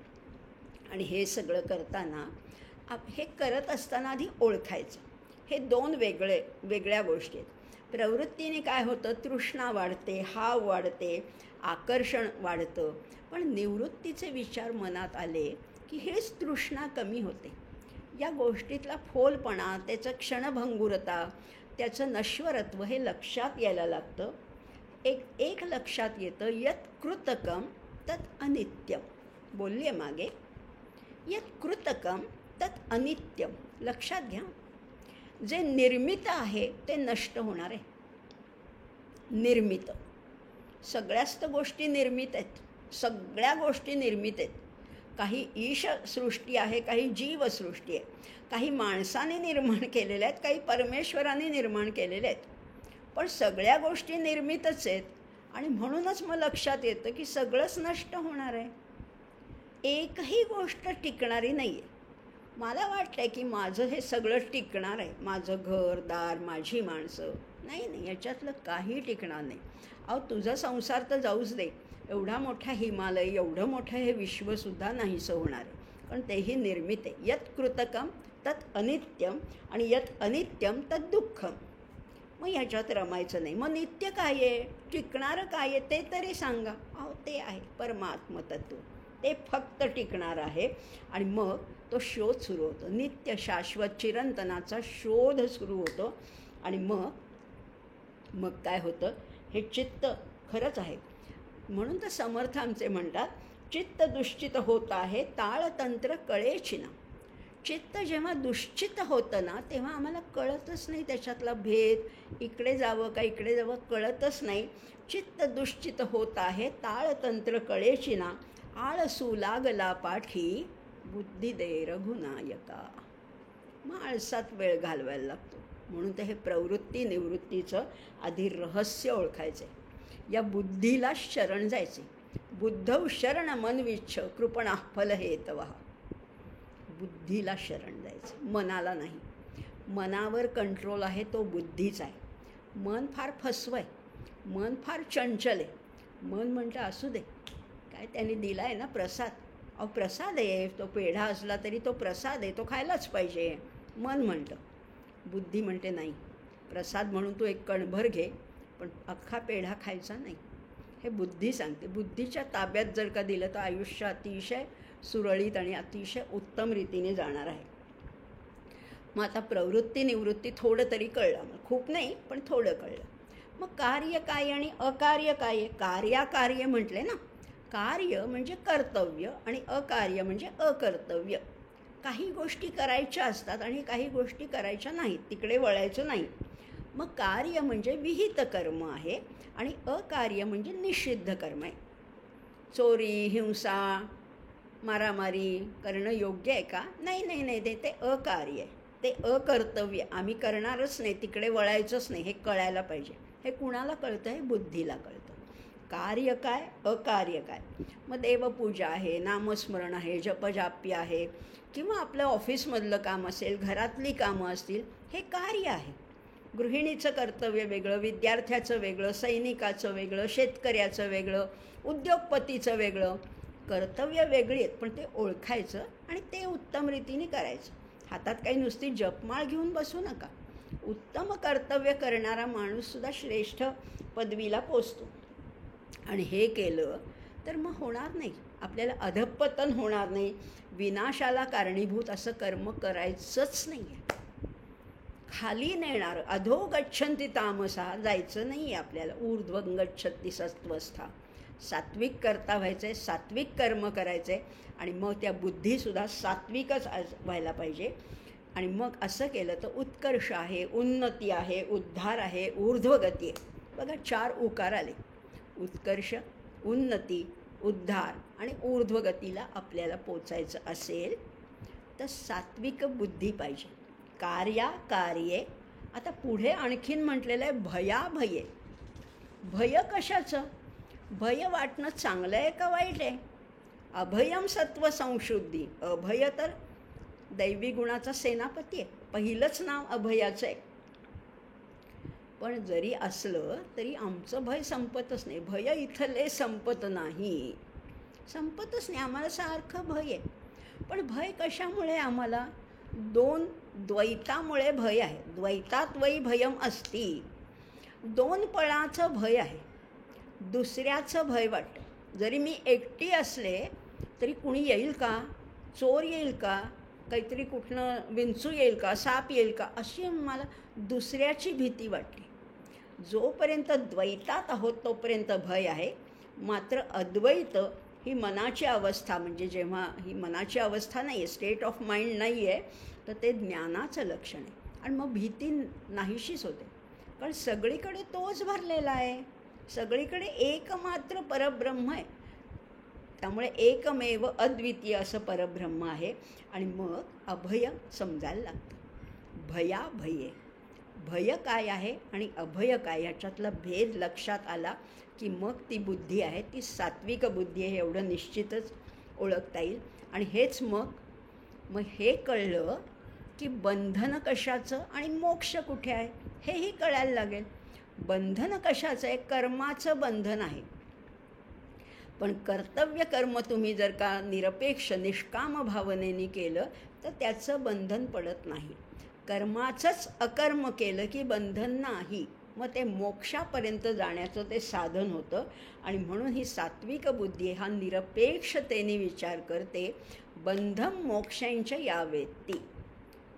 आणि हे सगळं करताना हे करत असताना आधी ओळखायचं. हे दोन वेगळ्या गोष्टी आहेत. प्रवृत्तीने काय होतं, तृष्णा वाढते, हाव वाढते, आकर्षण वाढतं. पण निवृत्तीचे विचार मनात आले की हेच तृष्णा कमी होते. या गोष्टीतला फोलपणा, त्याचं क्षणभंगुरता, त्याचं नश्वरत्व हे लक्षात यायला लागतं. एक लक्षात येतं, यत् कृतकम तत् अनित्यम. बोलली आहे मागे, यत् कृतकम तत् अनित्यम. लक्षात घ्या, जे निर्मित आहे ते नष्ट होणार आहे. निर्मित, सगळ्याच तर गोष्टी निर्मित आहेत, सगळ्या गोष्टी निर्मित आहेत. काही ईश सृष्टी आहे, काही जीवसृष्टी आहे, काही माणसाने निर्माण केलेल्या आहेत, काही परमेश्वराने निर्माण केलेल्या आहेत. पण सगळ्या गोष्टी निर्मितच आहेत. आणि म्हणूनच मग लक्षात येतं की सगळंच नष्ट होणार आहे, एकही गोष्ट टिकणारी नाही आहे. मला वाटतं की माझं हे सगळं टिकणार आहे, माझं घरदार, माझी माणसं. नाही, याच्यातलं काही टिकणार नाही. अहो, तुझा संसार तर जाऊच दे, एवढा मोठा हिमालय, एवढं मोठं हे विश्वसुद्धा नाहीसं होणार आहे, पण तेही निर्मित आहे. यत् कृतकम तत् अनित्यम आणि यत् अनित्यम तत् दुःखम. मग ह्याच्यात रमायचं नाही. मग नित्य काय आहे, टिकणारं काय आहे ते तरी सांगा. अहो, ते आहे परमात्मतत्व, ते फक्त टिकणार आहे. आणि मग तो शोध सुरू होतो, नित्य शाश्वत चिरंतनाचा शोध सुरू होतो. आणि मग काय होतं, हे चित्त खरंच आहे. म्हणून तर समर्थ आमचे म्हणतात, चित्त दुश्चित होत आहे ताळतंत्र कळेची ना. चित्त जेव्हा दुश्चित होतं ना, तेव्हा आम्हाला कळतच नाही त्याच्यातला भेद, इकडे जावं का इकडे जावं कळतच नाही. चित्त दुश्चित होत आहे ताळतंत्र कळेची ना, आळसू लागला पाठी बुद्धी दे रघुनायका. मग आळसात वेळ घालवायला लागतो. म्हणून तर हे प्रवृत्ती निवृत्तीचं आधी रहस्य ओळखायचं आहे. या बुद्धीला शरण जायचे. बुद्धौ शरण मनविच्छ कृपणा फल हेतवः. बुद्धीला शरण जायचं, मनाला नाही. मनावर कंट्रोल आहे तो बुद्धीचा आहे. मन फार फसवं आहे, मन फार चंचल आहे. मन म्हणतं असू दे, काय त्याने दिला आहे ना प्रसाद. अहो, प्रसाद आहे, तो पेढा असला तरी तो प्रसाद आहे, तो खायलाच पाहिजे, मन म्हणतं. बुद्धी म्हणते नाही, प्रसाद म्हणून तू एक कणभर घे, पण अख्खा पेढा खायचा नाही. हे बुद्धी सांगते. बुद्धीच्या ताब्यात जर का दिलं तर आयुष्य अतिशय सुरळीत आणि अतिशय उत्तम रीतीने जाणार आहे. मग आता प्रवृत्ती निवृत्ती थोडं तरी कळलं, मग खूप नाही पण थोडं कळलं. मग कार्य काय आणि अकार्य काय आहे. कार्याकार्य म्हटले ना, कार्य म्हणजे कर्तव्य आणि अकार्य म्हणजे अकर्तव्य. काही गोष्टी करायच्या असतात आणि काही गोष्टी करायच्या नाहीत, तिकडे वळायचं नाही. मग कार्य म्हणजे विहित कर्म आहे आणि अकार्य म्हणजे निषिद्ध कर्म आहे. चोरी, हिंसा, मारामारी करणं योग्य आहे का? नाही नाही नाही, ते अकार्य आहे, ते अकर्तव्य. आम्ही करणारच नाही, तिकडे वळायचंच नाही, हे कळायला पाहिजे. हे कुणाला कळतं? हे बुद्धीला कळतं. कार्य काय, अकार्य काय. मग देवपूजा आहे, नामस्मरण आहे, जपजाप्य आहे, किंवा आपलं ऑफिसमधलं काम असेल, घरातली कामं असतील, हे कार्य आहे. गृहिणीचं कर्तव्य वेगळं, विद्यार्थ्याचं वेगळं, सैनिकाचं वेगळं, शेतकऱ्याचं वेगळं, उद्योगपतीचं वेगळं. कर्तव्य वेगळी आहेत, पण ते ओळखायचं आणि ते उत्तम रीतीने करायचं. हातात काही नुसती जपमाळ घेऊन बसू नका. उत्तम कर्तव्य करणारा माणूससुद्धा श्रेष्ठ पदवीला पोचतो. आणि हे केलं तर मग होणार नाही, आपल्याला अधःपतन होणार नाही, विनाशाला कारणीभूत असं कर्म करायचंच नाही आहे. खाली नेणारं अधो गच्छन्ति तामसा जायचं नाही आहे आपल्याला. ऊर्ध्वं गच्छति सत्वस्था. सात्विक करता व्हायचं आहे, सात्विक कर्म करायचं आहे, आणि मग त्या बुद्धीसुद्धा सात्विकच व्हायला पाहिजे. आणि मग असं केलं तर उत्कर्ष आहे, उन्नती आहे, उद्धार आहे, ऊर्ध्वगती आहे. बघा 4 उकार आले. उत्कर्ष, उन्नती, उद्धार आणि ऊर्ध्वगतीला आपल्याला पोचायचं असेल तर सात्विक बुद्धी पाहिजे. कार्ये. आता पुढे आणखीन म्हटलेलं आहे भयाभये. भय कशाचं? भय वाटणं चांगलं आहे का वाईट आहे? अभयम सत्व संशुद्धी. अभय तर दैवी गुणाचा सेनापती आहे, पहिलंच नाव अभयाचं आहे. पण जरी असलं तरी आमचं भय संपतच नाही. भय इथले संपत नाही, संपतच नाही. आम्हाला सारखं भय आहे. पण भय कशामुळे? आम्हाला 2 द्वैतामुळे भय आहे. द्वैतात वै भयम अस्ति. 2 पळाचं भय आहे. दुसऱ्याचं भय वाटतं. जरी मी एकटी असले तरी कुणी येईल का, चोर येईल का, काहीतरी कुठनं विंचू येईल का, साप येईल का, अशी मला दुसऱ्याची भीती वाटते. जोपर्यंत द्वैतात आहोत तोपर्यंत भय आहे. मात्र अद्वैत ही मनाची अवस्था, म्हणजे जेव्हा ही मनाची अवस्था नाही आहे, स्टेट ऑफ माइंड नाही आहे, तर ते ज्ञानाचं लक्षण आहे. आणि मग भीती नाहीशीच होते, कारण सगळीकडे तोच भरलेला आहे. सगळीकडे एकमात्र परब्रह्म आहे. त्यामुळे एकमेव अद्वितीय असं परब्रह्म आहे. आणि मग अभय समजायला लागतं. भयाभये. भय काय आहे आणि अभय काय, ह्याच्यातला भेद लक्षात आला की मग ती बुद्धी आहे ती सात्विक बुद्धी आहे, एवढं निश्चितच ओळखता येईल. आणि हेच मग हे कळलं की बंधन कशाचं आणि मोक्ष कुठे आहे हेही कळायला लागेल. बंधन कशाचं आहे? कर्माचं बंधन आहे. पण कर्तव्य कर्म तुम्ही जर का निरपेक्ष निष्काम भावनेने केलं तर त्याचं बंधन पडत नाही. कर्माचंच अकर्म केलं की बंधन नाही. मग ते मोक्षापर्यंत जाण्याचं ते साधन होतं. आणि म्हणून ही सात्विक बुद्धी हा निरपेक्षतेने विचार करते. बंधम मोक्षांच्या यावेत्ती.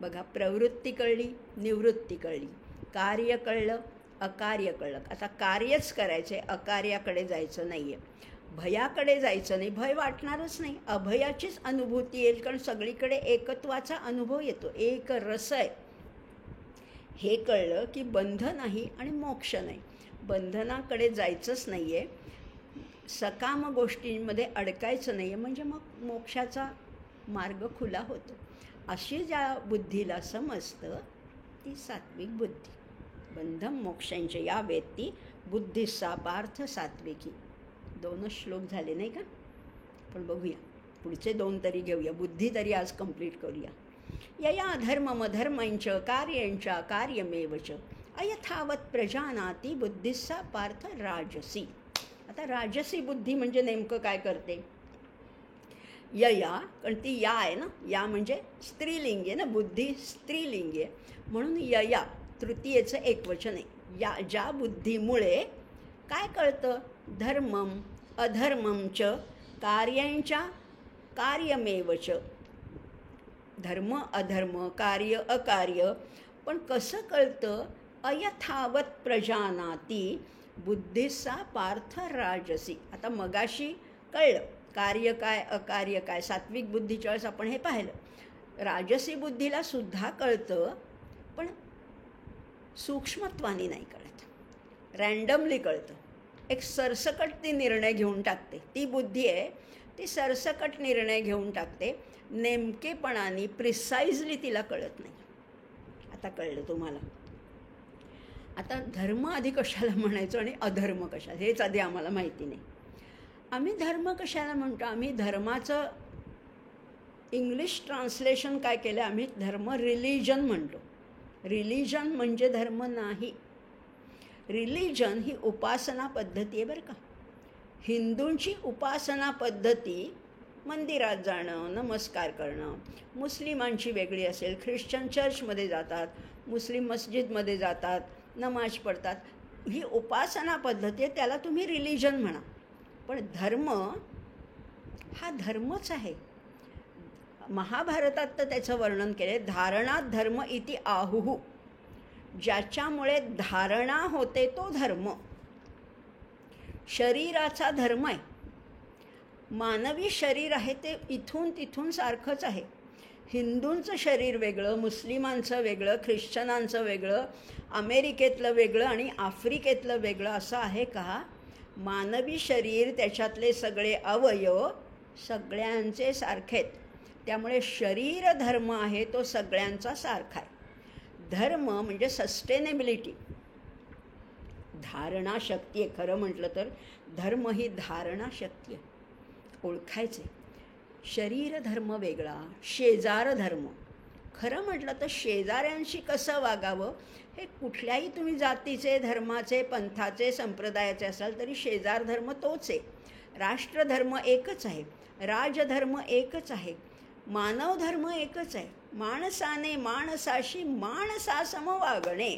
बघा, प्रवृत्ती कळली, निवृत्ती कळली, कार्य कळलं, अकार्य कळलं. आता कार्यच करायचं आहे, अकार्याकडे जायचं नाही आहे, भयाकडे जायचं नाही. भय वाटणारच नाही, अभयाचीच अनुभूती येईल, कारण सगळीकडे एकत्वाचा अनुभव येतो, एक रस आहे. हे कळलं की बंध नाही आणि मोक्ष नाही. बंधनाकडे जायचंच नाही आहे, सकाम गोष्टींमध्ये अडकायचं नाही आहे, म्हणजे मग मोक्षाचा मार्ग खुला होतो. अशी ज्या बुद्धीला समजतं ती सात्विक बुद्धी. बंधम मोक्षांच्या या वेत्ती बुद्धिस्सा पार्थ सात्विकी. 2 श्लोक झाले नाही का? पण बघूया पुढचे 2 तरी घेऊया. बुद्धी तरी आज कंप्लीट करूया. यया धर्ममधर्मञ्च कार्यञ्च कार्यमेवच अयथावत प्रजानाति बुद्धिस्सा पार्थ राजसी. आता राजसी बुद्धी म्हणजे नेमकं काय करते? यया, कारण ती या आहे ना, या म्हणजे स्त्रीलिंगी आहे ना, बुद्धी स्त्रीलिंगी आहे, म्हणून यया तृतीयेचं एकवचन आहे. या ज्या बुद्धीमुळे काय कळतं? धर्मम अधर्मंच कार्यांच्या कार्यमेवच. धर्म अधर्म, कार्य अकार्य. पण कसं कळतं? अयथावत प्रजानाती बुद्धिस्सा पार्थ राजसी. आता मगाशी कळलं कार्य काय अकार्य काय, सात्विक बुद्धीच्या वेळेस आपण हे पाहिलं. राजसी बुद्धीला सुद्धा कळतं, पण सूक्ष्मत्वाने नाही कळत, रँडमली कळतं. एक सरसकट ती निर्णय घेऊन टाकते. ती बुद्धी आहे, ती सरसकट निर्णय घेऊन टाकते. नेमकेपणाने प्रिसाइजली तिला कळत नाही. आता कळलं तुम्हाला. आता धर्म आधी कशाला म्हणायचो आणि अधर्म कशाला, हेच आधी आम्हाला माहिती नाही. आम्ही धर्म कशाला म्हणतो? आम्ही धर्माचं इंग्लिश ट्रान्सलेशन काय केलं, आम्ही धर्म रिलिजन म्हणतो. रिलिजन म्हणजे धर्म नाही. रिलिजन ही उपासना पद्धती आहे बरं का. हिंदूंची उपासना पद्धती मंदिरात जाणं, नमस्कार करणं. मुस्लिमांची वेगळी असेल, ख्रिश्चन चर्चमध्ये जातात, मुस्लिम मस्जिदमध्ये जातात, नमाज पडतात. ही उपासना पद्धती आहे, त्याला तुम्ही रिलिजन म्हणा. पण धर्म हा धर्मच आहे. महाभारतात तर त्याचं वर्णन केले, धारणात धर्म इति आहुः. ज्याच्यामुळे धारणा होते तो धर्म. शरीराचा धर्म आहे. मानवी शरीर आहे ते इथून तिथून सारखंच आहे. हिंदूंचं शरीर वेगळं, मुस्लिमांचं वेगळं, ख्रिश्चनांचं वेगळं, अमेरिकेतलं वेगळं आणि आफ्रिकेतलं वेगळं असं आहे का? मानवी शरीर, त्याच्यातले सगळे अवयव सगळ्यांचे सारखे आहेत. त्यामुळे शरीर धर्म आहे तो सगळ्यांचा सारखा आहे. धर्म म्हणजे सस्टेनेबिलिटी, धारणा शक्ती आहे. खरं म्हटलं तर धर्म ही धारणा शक्ती आहे, ओळखायचे. शरीर धर्म वेगळा, शेजार धर्म. खरं म्हटलं तर शेजाऱ्यांशी कसं वागावं हे कुठल्याही तुम्ही जातीचे, धर्माचे, पंथाचे, संप्रदायाचे असाल तरी शेजार धर्म तोच आहे. राष्ट्रधर्म एकच आहे, राजधर्म एकच आहे, मानव धर्म एकच आहे. माणसाने माणसाशी माणसासम वागणे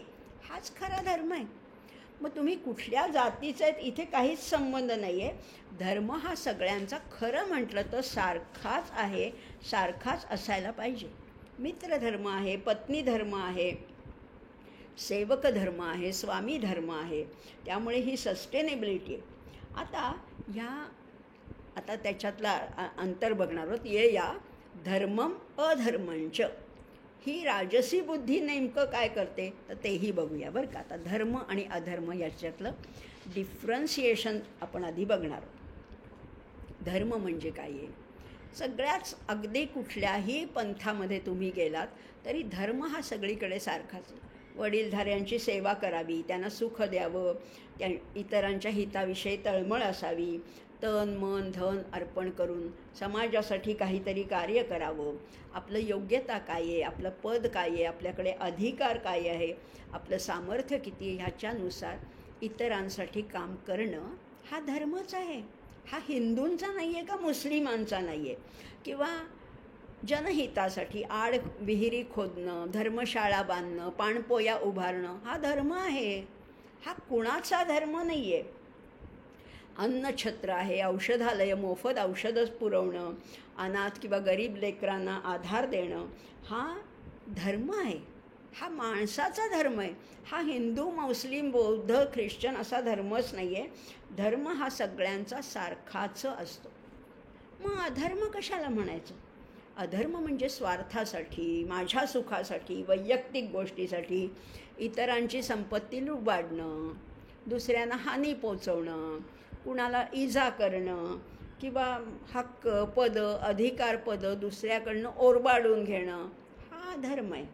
हाच खरा धर्म आहे. मग तुम्ही कुठल्या जातीचे आहेत इथे काहीच संबंध नाही आहे. धर्म हा सगळ्यांचा खरं म्हटलं तर सारखाच आहे, सारखाच असायला पाहिजे. मित्रधर्म आहे, पत्नी धर्म आहे, सेवक धर्म आहे, स्वामी धर्म आहे. त्यामुळे ही सस्टेनेबिलिटी आहे. आता त्याच्यातला अंतर बघणार आहोत. ये या धर्मम अधर्मंच. ही राजसी बुद्धी नेमकं काय करते तर तेही बघूया बरं का. आता धर्म आणि अधर्म याच्यातलं डिफरन्सिएशन आपण आधी बघणार आहोत. धर्म म्हणजे काय आहे? सगळ्याच अगदी कुठल्याही पंथामध्ये तुम्ही गेलात तरी धर्म हा सगळीकडे सारखाच. वडीलधाऱ्यांची सेवा करावी, त्यांना सुख द्यावं, त्या इतरांच्या हिताविषयी तळमळ असावी, तन मन धन अर्पण करून समाजासाठी काहीतरी कार्य करावं. आपलं योग्यता काय आहे, आपलं पद काय आहे, आपल्याकडे अधिकार काय आहे, आपलं सामर्थ्य किती, ह्याच्यानुसार इतरांसाठी काम करणं हा धर्मच आहे. हा हिंदूंचा नाही आहे का मुस्लिमांचा नाही आहे. किंवा जनहितासाठी आड विहिरी खोदणं, धर्मशाळा बांधणं, पाणपोया उभारणं हा धर्म आहे. हा कुणाचा धर्म नाही आहे. अन्नछत्र आहे, औषधालय, मोफत औषधं पुरवणं, अनाथ किंवा गरीब लेकरांना आधार देणं हा धर्म आहे. हा माणसाचा धर्म आहे. हा हिंदू, मुस्लिम, बौद्ध, ख्रिश्चन असा धर्मच नाही आहे. धर्म हा सगळ्यांचा सारखाच असतो. मग अधर्म कशाला म्हणायचं? अधर्म म्हणजे स्वार्थासाठी, माझ्या सुखासाठी, वैयक्तिक गोष्टीसाठी इतरांची संपत्ती लुबाडणं, दुसऱ्यांना हानी पोचवणं, कुणाला इजा करणं किंवा हक्क, पद, अधिकार पद दुसऱ्याकडनं ओरबाडून घेणं हा अधर्म आहे.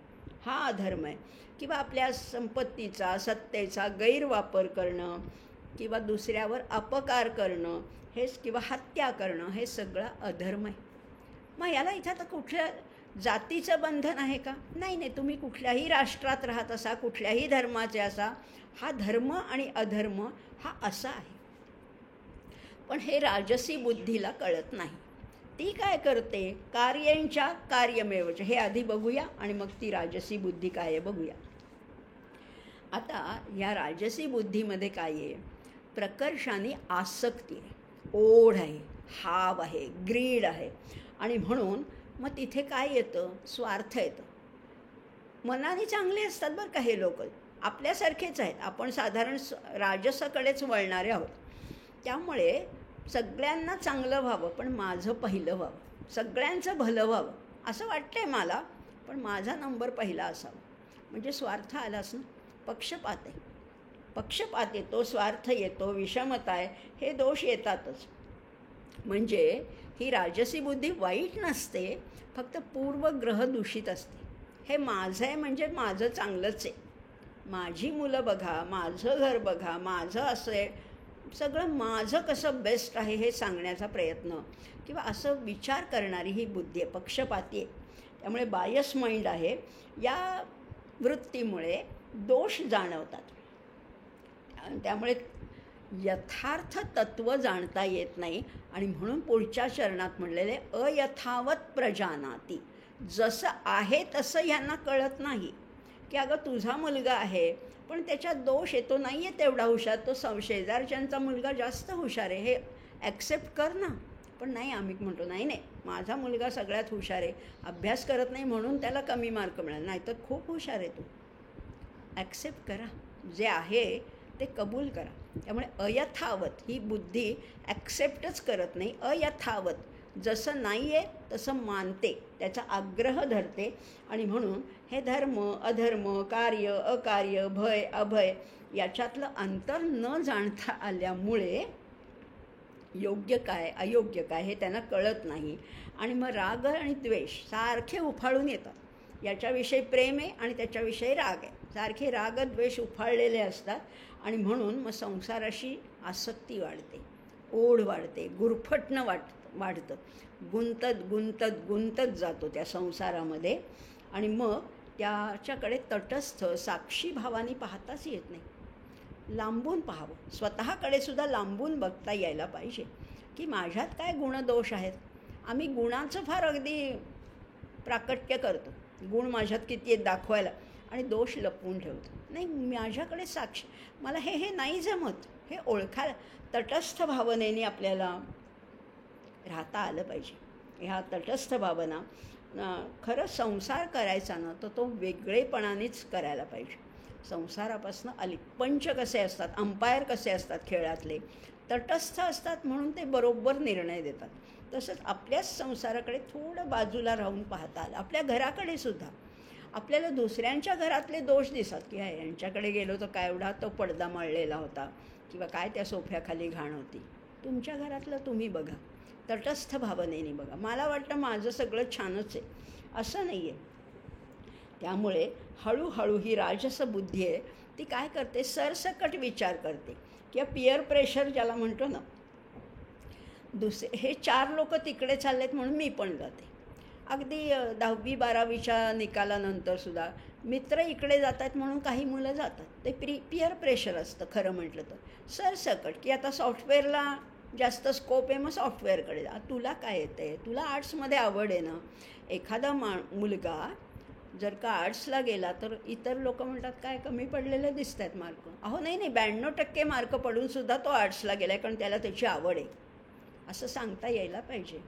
हा अधर्म आहे. किंवा आपल्या संपत्तीचा, सत्तेचा गैरवापर करणं किंवा दुसऱ्यावर अपकार करणं हेच, किंवा हत्या करणं हे सगळं अधर्म आहे. मग याला इथं तर कुठल्या जातीचं बंधन आहे का? नाही. तुम्ही कुठल्याही राष्ट्रात राहत असा, कुठल्याही धर्माचे असा, हा धर्म आणि अधर्म हा असा आहे. पण हे राजसी बुद्धीला कळत नाही. ती काय करते? कार्यांच्या कार्यमेवच. हे आधी बघूया आणि मग ती राजसी बुद्धी काय आहे बघूया. आता या राजसी बुद्धीमध्ये काय आहे? प्रकर्षाने आसक्ती आहे, ओढ आहे, हाव आहे, ग्रीड आहे. आणि म्हणून मग तिथे काय येतं? स्वार्थ येतं. मनाने चांगले असतात बरं का हे लोक, आपल्यासारखेच आहेत. आपण साधारण राजसाकडेच वळणारे आहोत. त्यामुळे सगळ्यांना चांगलं व्हावं पण माझं पहिलं व्हावं, सगळ्यांचं भलं व्हावं असं वाटतंय मला, पण माझा नंबर पहिला असावा. म्हणजे स्वार्थ आलाच ना. पक्षपात आहे. पक्षपात येतो, स्वार्थ येतो, विषमता आहे, हे दोष येतातच. म्हणजे ही राजसी बुद्धी वाईट नसते, फक्त पूर्वग्रह दूषित असते. हे माझं आहे म्हणजे माझं चांगलंच आहे, माझी मुलं बघा, माझं घर बघा, माझं असं आहे, सगळं माझं कसं बेस्ट आहे हे सांगण्याचा प्रयत्न किंवा असं विचार करणारी ही बुद्धी आहे, पक्षपाती आहे. त्यामुळे बायस माइंड आहे. या वृत्तीमुळे दोष जाणवतात. त्यामुळे यथार्थ तत्त्व जाणता येत नाही आणि म्हणून पुढच्या चरणात म्हणलेले अयथावत प्रजानाती, जसं आहे तसं ह्यांना कळत नाही की अगं तुझा मुलगा आहे पण त्याच्यात दोष येतो, नाही आहे तेवढा हुशार, तो शेजारच्यांचा मुलगा जास्त हुशार आहे, हे ॲक्सेप्ट कर ना. पण नाही, आम्ही म्हणतो नाही नाही, माझा मुलगा सगळ्यात हुशार आहे, अभ्यास करत नाही म्हणून त्याला कमी मार्क मिळाले, नाही तर खूप हुशार आहे तू. ॲक्सेप्ट करा, जे आहे ते कबूल करा. त्यामुळे अयथावत ही बुद्धी ॲक्सेप्टच करत नाही, अयथावत जसं नाही आहे तसं मानते, त्याचा आग्रह धरते. आणि म्हणून हे धर्म अधर्म, कार्य अकार्य, भय अभय याच्यातलं अंतर न जाणता आल्यामुळे योग्य काय अयोग्य काय हे त्यांना कळत नाही. आणि मग राग आणि द्वेष सारखे उफाळून येतात. याच्याविषयी प्रेम आहे आणि त्याच्याविषयी राग आहे, सारखे राग द्वेष उफाळलेले असतात. आणि म्हणून मग संसाराशी आसक्ती वाढते, ओढ वाढते, गुरफटणं वाढतं, गुंतत जातो त्या संसारामध्ये. आणि मग त्याच्याकडे तटस्थ साक्षी भावाने पाहताच येत नाही. लांबून पाहावं, स्वतःकडे सुद्धा लांबून बघता यायला पाहिजे की माझ्यात काय गुणदोष आहेत. आम्ही गुणाचं फार अगदी प्राकट्य करतो, गुण माझ्यात किती आहेत दाखवायला, आणि दोष लपवून ठेवतो. नाही, माझ्याकडे साक्ष, मला हे नाही जमत, हे ओळखायला तटस्थ भावनेने आपल्याला राहता आलं पाहिजे. ह्या तटस्थ भावना खरं संसार करायचा ना तर तो वेगळेपणानेच करायला पाहिजे. संसारापासून पंच कसे असतात, अंपायर कसे असतात खेळातले, तटस्थ असतात म्हणून ते बरोबर निर्णय देतात. तसंच आपल्याच संसाराकडे थोडं बाजूला राहून पाहता आलं. आपल्या घराकडे सुद्धा आपल्याला दुसऱ्यांच्या घरातले दोष दिसतात की यांच्याकडे गेलो तर काय एवढा तो पडदा मळलेला होता किंवा काय त्या सोफ्याखाली घाण होती. तुमच्या घरातलं तुम्ही बघा, तटस्थ भावनेने बघा. मला वाटतं माझं सगळं छानच आहे, असं नाही आहे. त्यामुळे हळूहळू ही राजस बुद्धी आहे ती काय करते, सरसकट विचार करते किंवा पियर प्रेशर ज्याला म्हणतो ना, हे 4 लोक तिकडे चाललेत म्हणून मी पण जाते. अगदी 10वी 12वीच्या निकालानंतरसुद्धा मित्र इकडे जात आहेत म्हणून काही मुलं जातात. ते पियर प्रेशर असतं खरं म्हटलं तर. सरसकट की आता सॉफ्टवेअरला जास्त स्कोप आहे, मग सॉफ्टवेअरकडे जा. तुला काय येतं आहे, तुला आर्ट्समध्ये आवड आहे ना. एखादा मुलगा जर का आर्ट्सला गेला तर इतर लोक म्हणतात काय कमी पडलेले दिसत आहेत मार्क. अहो नाही 92% मार्क पडूनसुद्धा तो आर्ट्सला गेला आहे कारण त्याला त्याची आवड आहे, असं सांगता यायला पाहिजे.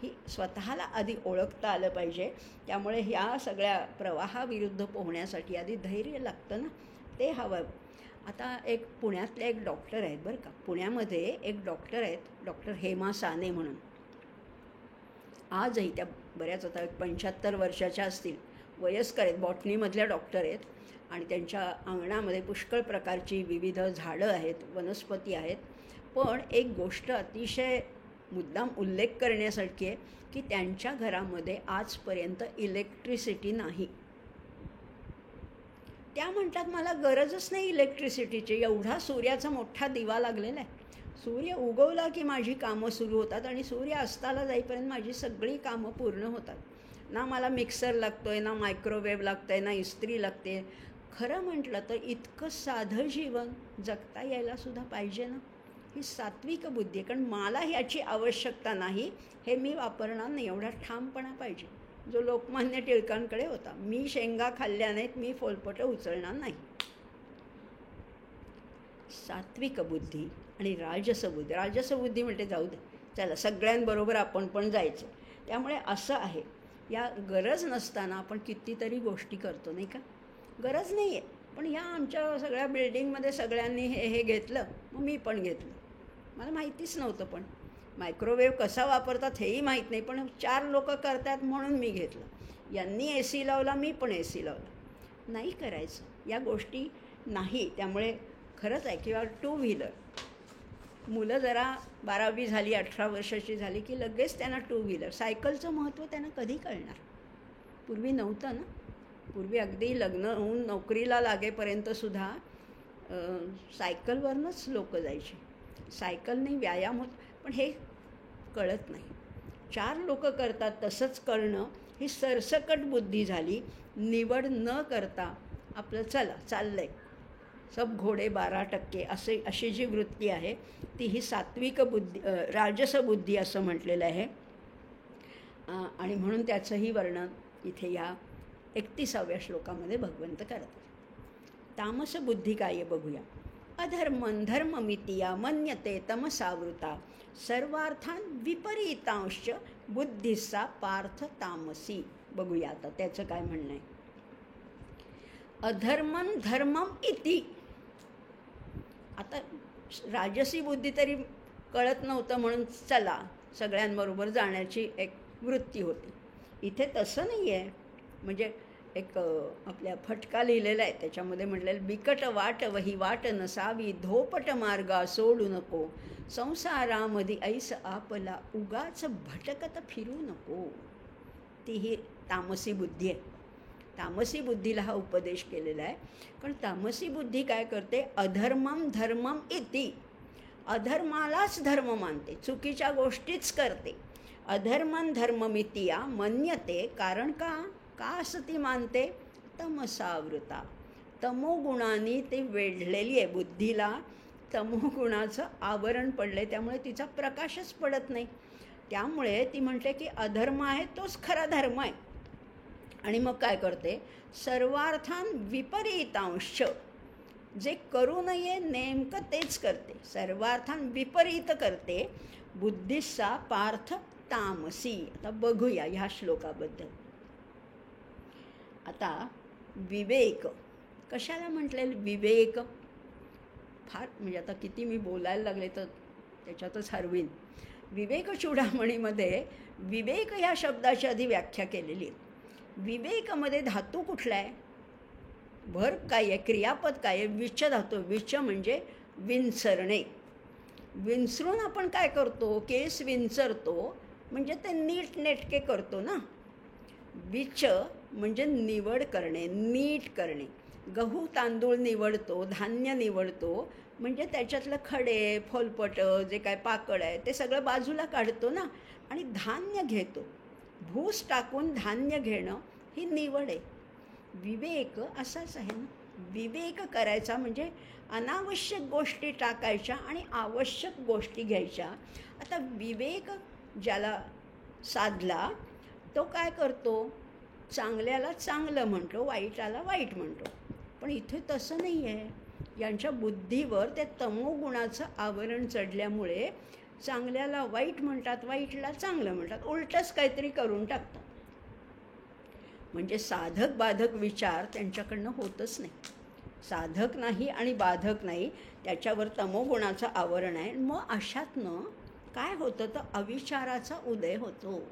ही स्वतःला आधी ओळखता आलं पाहिजे. त्यामुळे ह्या सगळ्या प्रवाहाविरुद्ध पोहण्यासाठी आधी धैर्य लागतं ना, ते हवं. आता एक पुण्यातले एक डॉक्टर आहेत बरं का, पुण्यामध्ये एक डॉक्टर आहेत, डॉक्टर हेमा साने म्हणून. आजही त्या बऱ्याच आता 75 वर्षाच्या असतील, वयस्कर आहेत, बॉटनीमधल्या डॉक्टर आहेत. आणि त्यांच्या अंगणामध्ये पुष्कळ प्रकारची विविध झाडं आहेत, वनस्पती आहेत. पण एक गोष्ट अतिशय मुद्दाम उल्लेख करण्यासारखी आहे की त्यांच्या घरामध्ये आजपर्यंत इलेक्ट्रिसिटी नाही. त्या म्हणतात मला गरजच नाही इलेक्ट्रिसिटीची, एवढा सूर्याचा मोठा दिवा लागलेला आहे, सूर्य उगवला की माझी कामं सुरू होतात आणि सूर्य अस्ताला जाईपर्यंत माझी सगळी कामं पूर्ण होतात. ना मला मिक्सर लागतो आहे, ना मायक्रोवेव्ह लागतं आहे, ना इस्त्री लागते. खरं म्हटलं तर इतकं साधं जीवन जगता यायलासुद्धा पाहिजे ना. ही सात्विक बुद्धी आहे, कारण मला ह्याची आवश्यकता नाही, हे मी वापरणार नाही, एवढा ठामपणा पाहिजे जो लोकमान्य टिळकांकडे होता. मी शेंगा खाल्ल्या नाहीत, मी फोलपटं उचलणार नाही. सात्विक बुद्धी आणि राजसबुद्धी. राजसबुद्धी म्हणते जाऊ दे, चला सगळ्यांबरोबर आपण पण जायचं. त्यामुळे असं आहे, या गरज नसताना आपण कितीतरी गोष्टी करतो नाही का. गरज नाही आहे, पण ह्या आमच्या सगळ्या बिल्डिंगमध्ये सगळ्यांनी हे घेतलं, मग मी पण घेतलं. मला माहितीच नव्हतं, पण मायक्रोवेव्ह कसा वापरतात हेही माहीत नाही, पण 4 लोक करतात म्हणून मी घेतलं. यांनी AC लावला, मी पण AC लावला. नाही करायचं. या गोष्टी नाही. त्यामुळे खरंच आहे. किंवा टू व्हीलर, मुलं जरा 12वी झाली, 18 वर्षाची झाली की लगेच त्यांना टू व्हीलर. सायकलचं महत्त्व त्यांना कधी कळणार? पूर्वी नव्हतं ना. पूर्वी अगदी लग्न होऊन नोकरीला लागेपर्यंतसुद्धा सायकलवरनंच लोक जायची. सायकलने व्यायाम होत, पण हे कळत नाही. 4 लोक करतात तसंच करणं ही सरसकट बुद्धी झाली. निवड न करता आपलं चला चाललं आहे, सब घोडे 12% अशी जी वृत्ती आहे ती ही सात्विक बुद्धी, राजस बुद्धी असं म्हटलेलं आहे. आणि म्हणून त्याचंही वर्णन इथे या 31व्या श्लोकामध्ये भगवंत करतात. तामस बुद्धी काय बघूया. अधर्मं धर्ममितिया मन्यते तमसावृता सर्वार्थान विपरीतांश बुद्धिस्सा पार्थ तामसी. बघूया आता त्याचं काय म्हणणं आहे. अधर्मं धर्मम इति. आता राजसी बुद्धी तरी कळत नव्हतं म्हणून चला सगळ्यांबरोबर जाण्याची एक वृत्ती होती. इथे तसं नाही आहे. म्हणजे एक आपल्या फटका लिहिलेला आहे, त्याच्यामध्ये म्हटलेलं बिकट वाट वही वाट नसावी धोपट मार्गा सोडू नको संसारामध्ये ऐस आपला उगाच भटकत फिरू नको. ती ही तामसी बुद्धी आहे. तामसी बुद्धीला हा उपदेश केलेला आहे. कारण तामसी बुद्धी काय करते, अधर्मम धर्मम इति, अधर्मालाच धर्म मानते, चुकीच्या गोष्टीच करते. अधर्मं धर्ममितिया मन्यते, कारण का असं ती मानते, तमसावृता, तमोगुणाने ती वेढलेली आहे. बुद्धीला तमोगुणाचं आवरण पडले, त्यामुळे तिचा प्रकाशच पडत नाही. त्यामुळे ती म्हणते की अधर्म आहे तोच खरा धर्म आहे. आणि मग काय करते, सर्वार्थान विपरीतांश, जे करू नये नेमकं तेच करते, सर्वार्थान विपरीत करते. बुद्धिस्सा पार्थ तामसी. आता बघूया ह्या श्लोकाबद्दल. आता विवेक कशाला म्हटलेलं, विवेक फार म्हणजे आता किती मी बोलायला लागले तर त्याच्यातच हरवीन. विवेक चूडामणीमध्ये विवेक ह्या शब्दाची आधी व्याख्या केलेली आहे. विवेकमध्ये धातू कुठला आहे, वर्ब काय आहे, क्रियापद काय आहे, विच धातू. विच म्हणजे विंचरणे. विंचरून आपण काय करतो, केस विंचरतो म्हणजे ते नीट नेटके करतो ना. विच म्हणजे निवड करणे, नीट करणे. गहू तांदूळ निवडतो, धान्य निवडतो म्हणजे त्याच्यातलं खडे फोलपट जे काय पाकड आहे ते सगळं बाजूला काढतो ना, आणि धान्य घेतो. भूस टाकून धान्य घेणं ही निवड आहे. विवेक असाच आहे ना. विवेक करायचा म्हणजे अनावश्यक गोष्टी टाकायच्या आणि आवश्यक गोष्टी घ्यायच्या. आता विवेक ज्याला साधला तो काय करतो, चांगल्याला चांगलं म्हणतो, वाईटाला वाईट म्हणतो. पण इथे तसं नाही आहे. यांच्या बुद्धीवर ते तमोगुणाचं आवरण चढल्यामुळे चांगल्याला वाईट म्हणतात, वाईटला चांगलं म्हणतात, उलटंच काहीतरी करून टाकतात. म्हणजे साधक बाधक विचार त्यांच्याकडनं होतच नाही. साधक नाही आणि बाधक नाही, त्याच्यावर तमोगुणाचं आवरण आहे. मग अशातनं काय होतं तर अविचाराचा उदय होतो,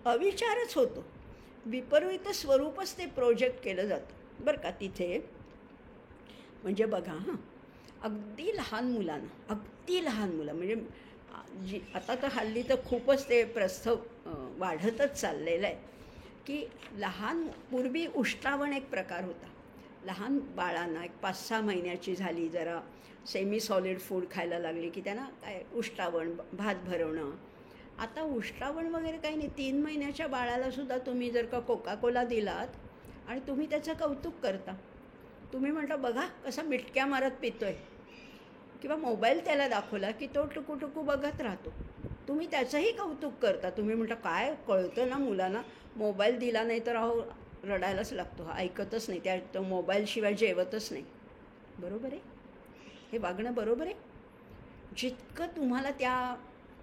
अविचारच होतो. विपरीत स्वरूपच ते प्रोजेक्ट केलं जातं बरं का तिथे. म्हणजे बघा अगदी लहान मुलं म्हणजे आता तर हल्ली तर खूपच ते प्रस्थ वाढतच चाललेलं आहे की पूर्वी उष्टावण एक प्रकार होता. लहान बाळांना एक 5-6 महिन्याची झाली, जरा सेमी सॉलिड फूड खायला लागली की त्यांना काय उष्टावण, भात भरवणं. आता उष्टावण वगैरे काही नाही. 3 महिन्याच्या बाळालासुद्धा तुम्ही जर का कोकाकोला दिलात आणि तुम्ही त्याचं कौतुक करता, तुम्ही म्हणता बघा कसा मिटक्या मारत पितोय, किंवा मोबाईल त्याला दाखवला की तो टुकू बघत राहतो, तुम्ही त्याचंही कौतुक करता. तुम्ही म्हणता काय कळतं ना मुलांना, मोबाईल दिला नाही तर अहो रडायलाच लागतो, हा ऐकतच नाही, त्या तो मोबाईलशिवाय जेवतच नाही. बरोबर आहे, हे वागणं बरोबर आहे. जितकं तुम्हाला त्या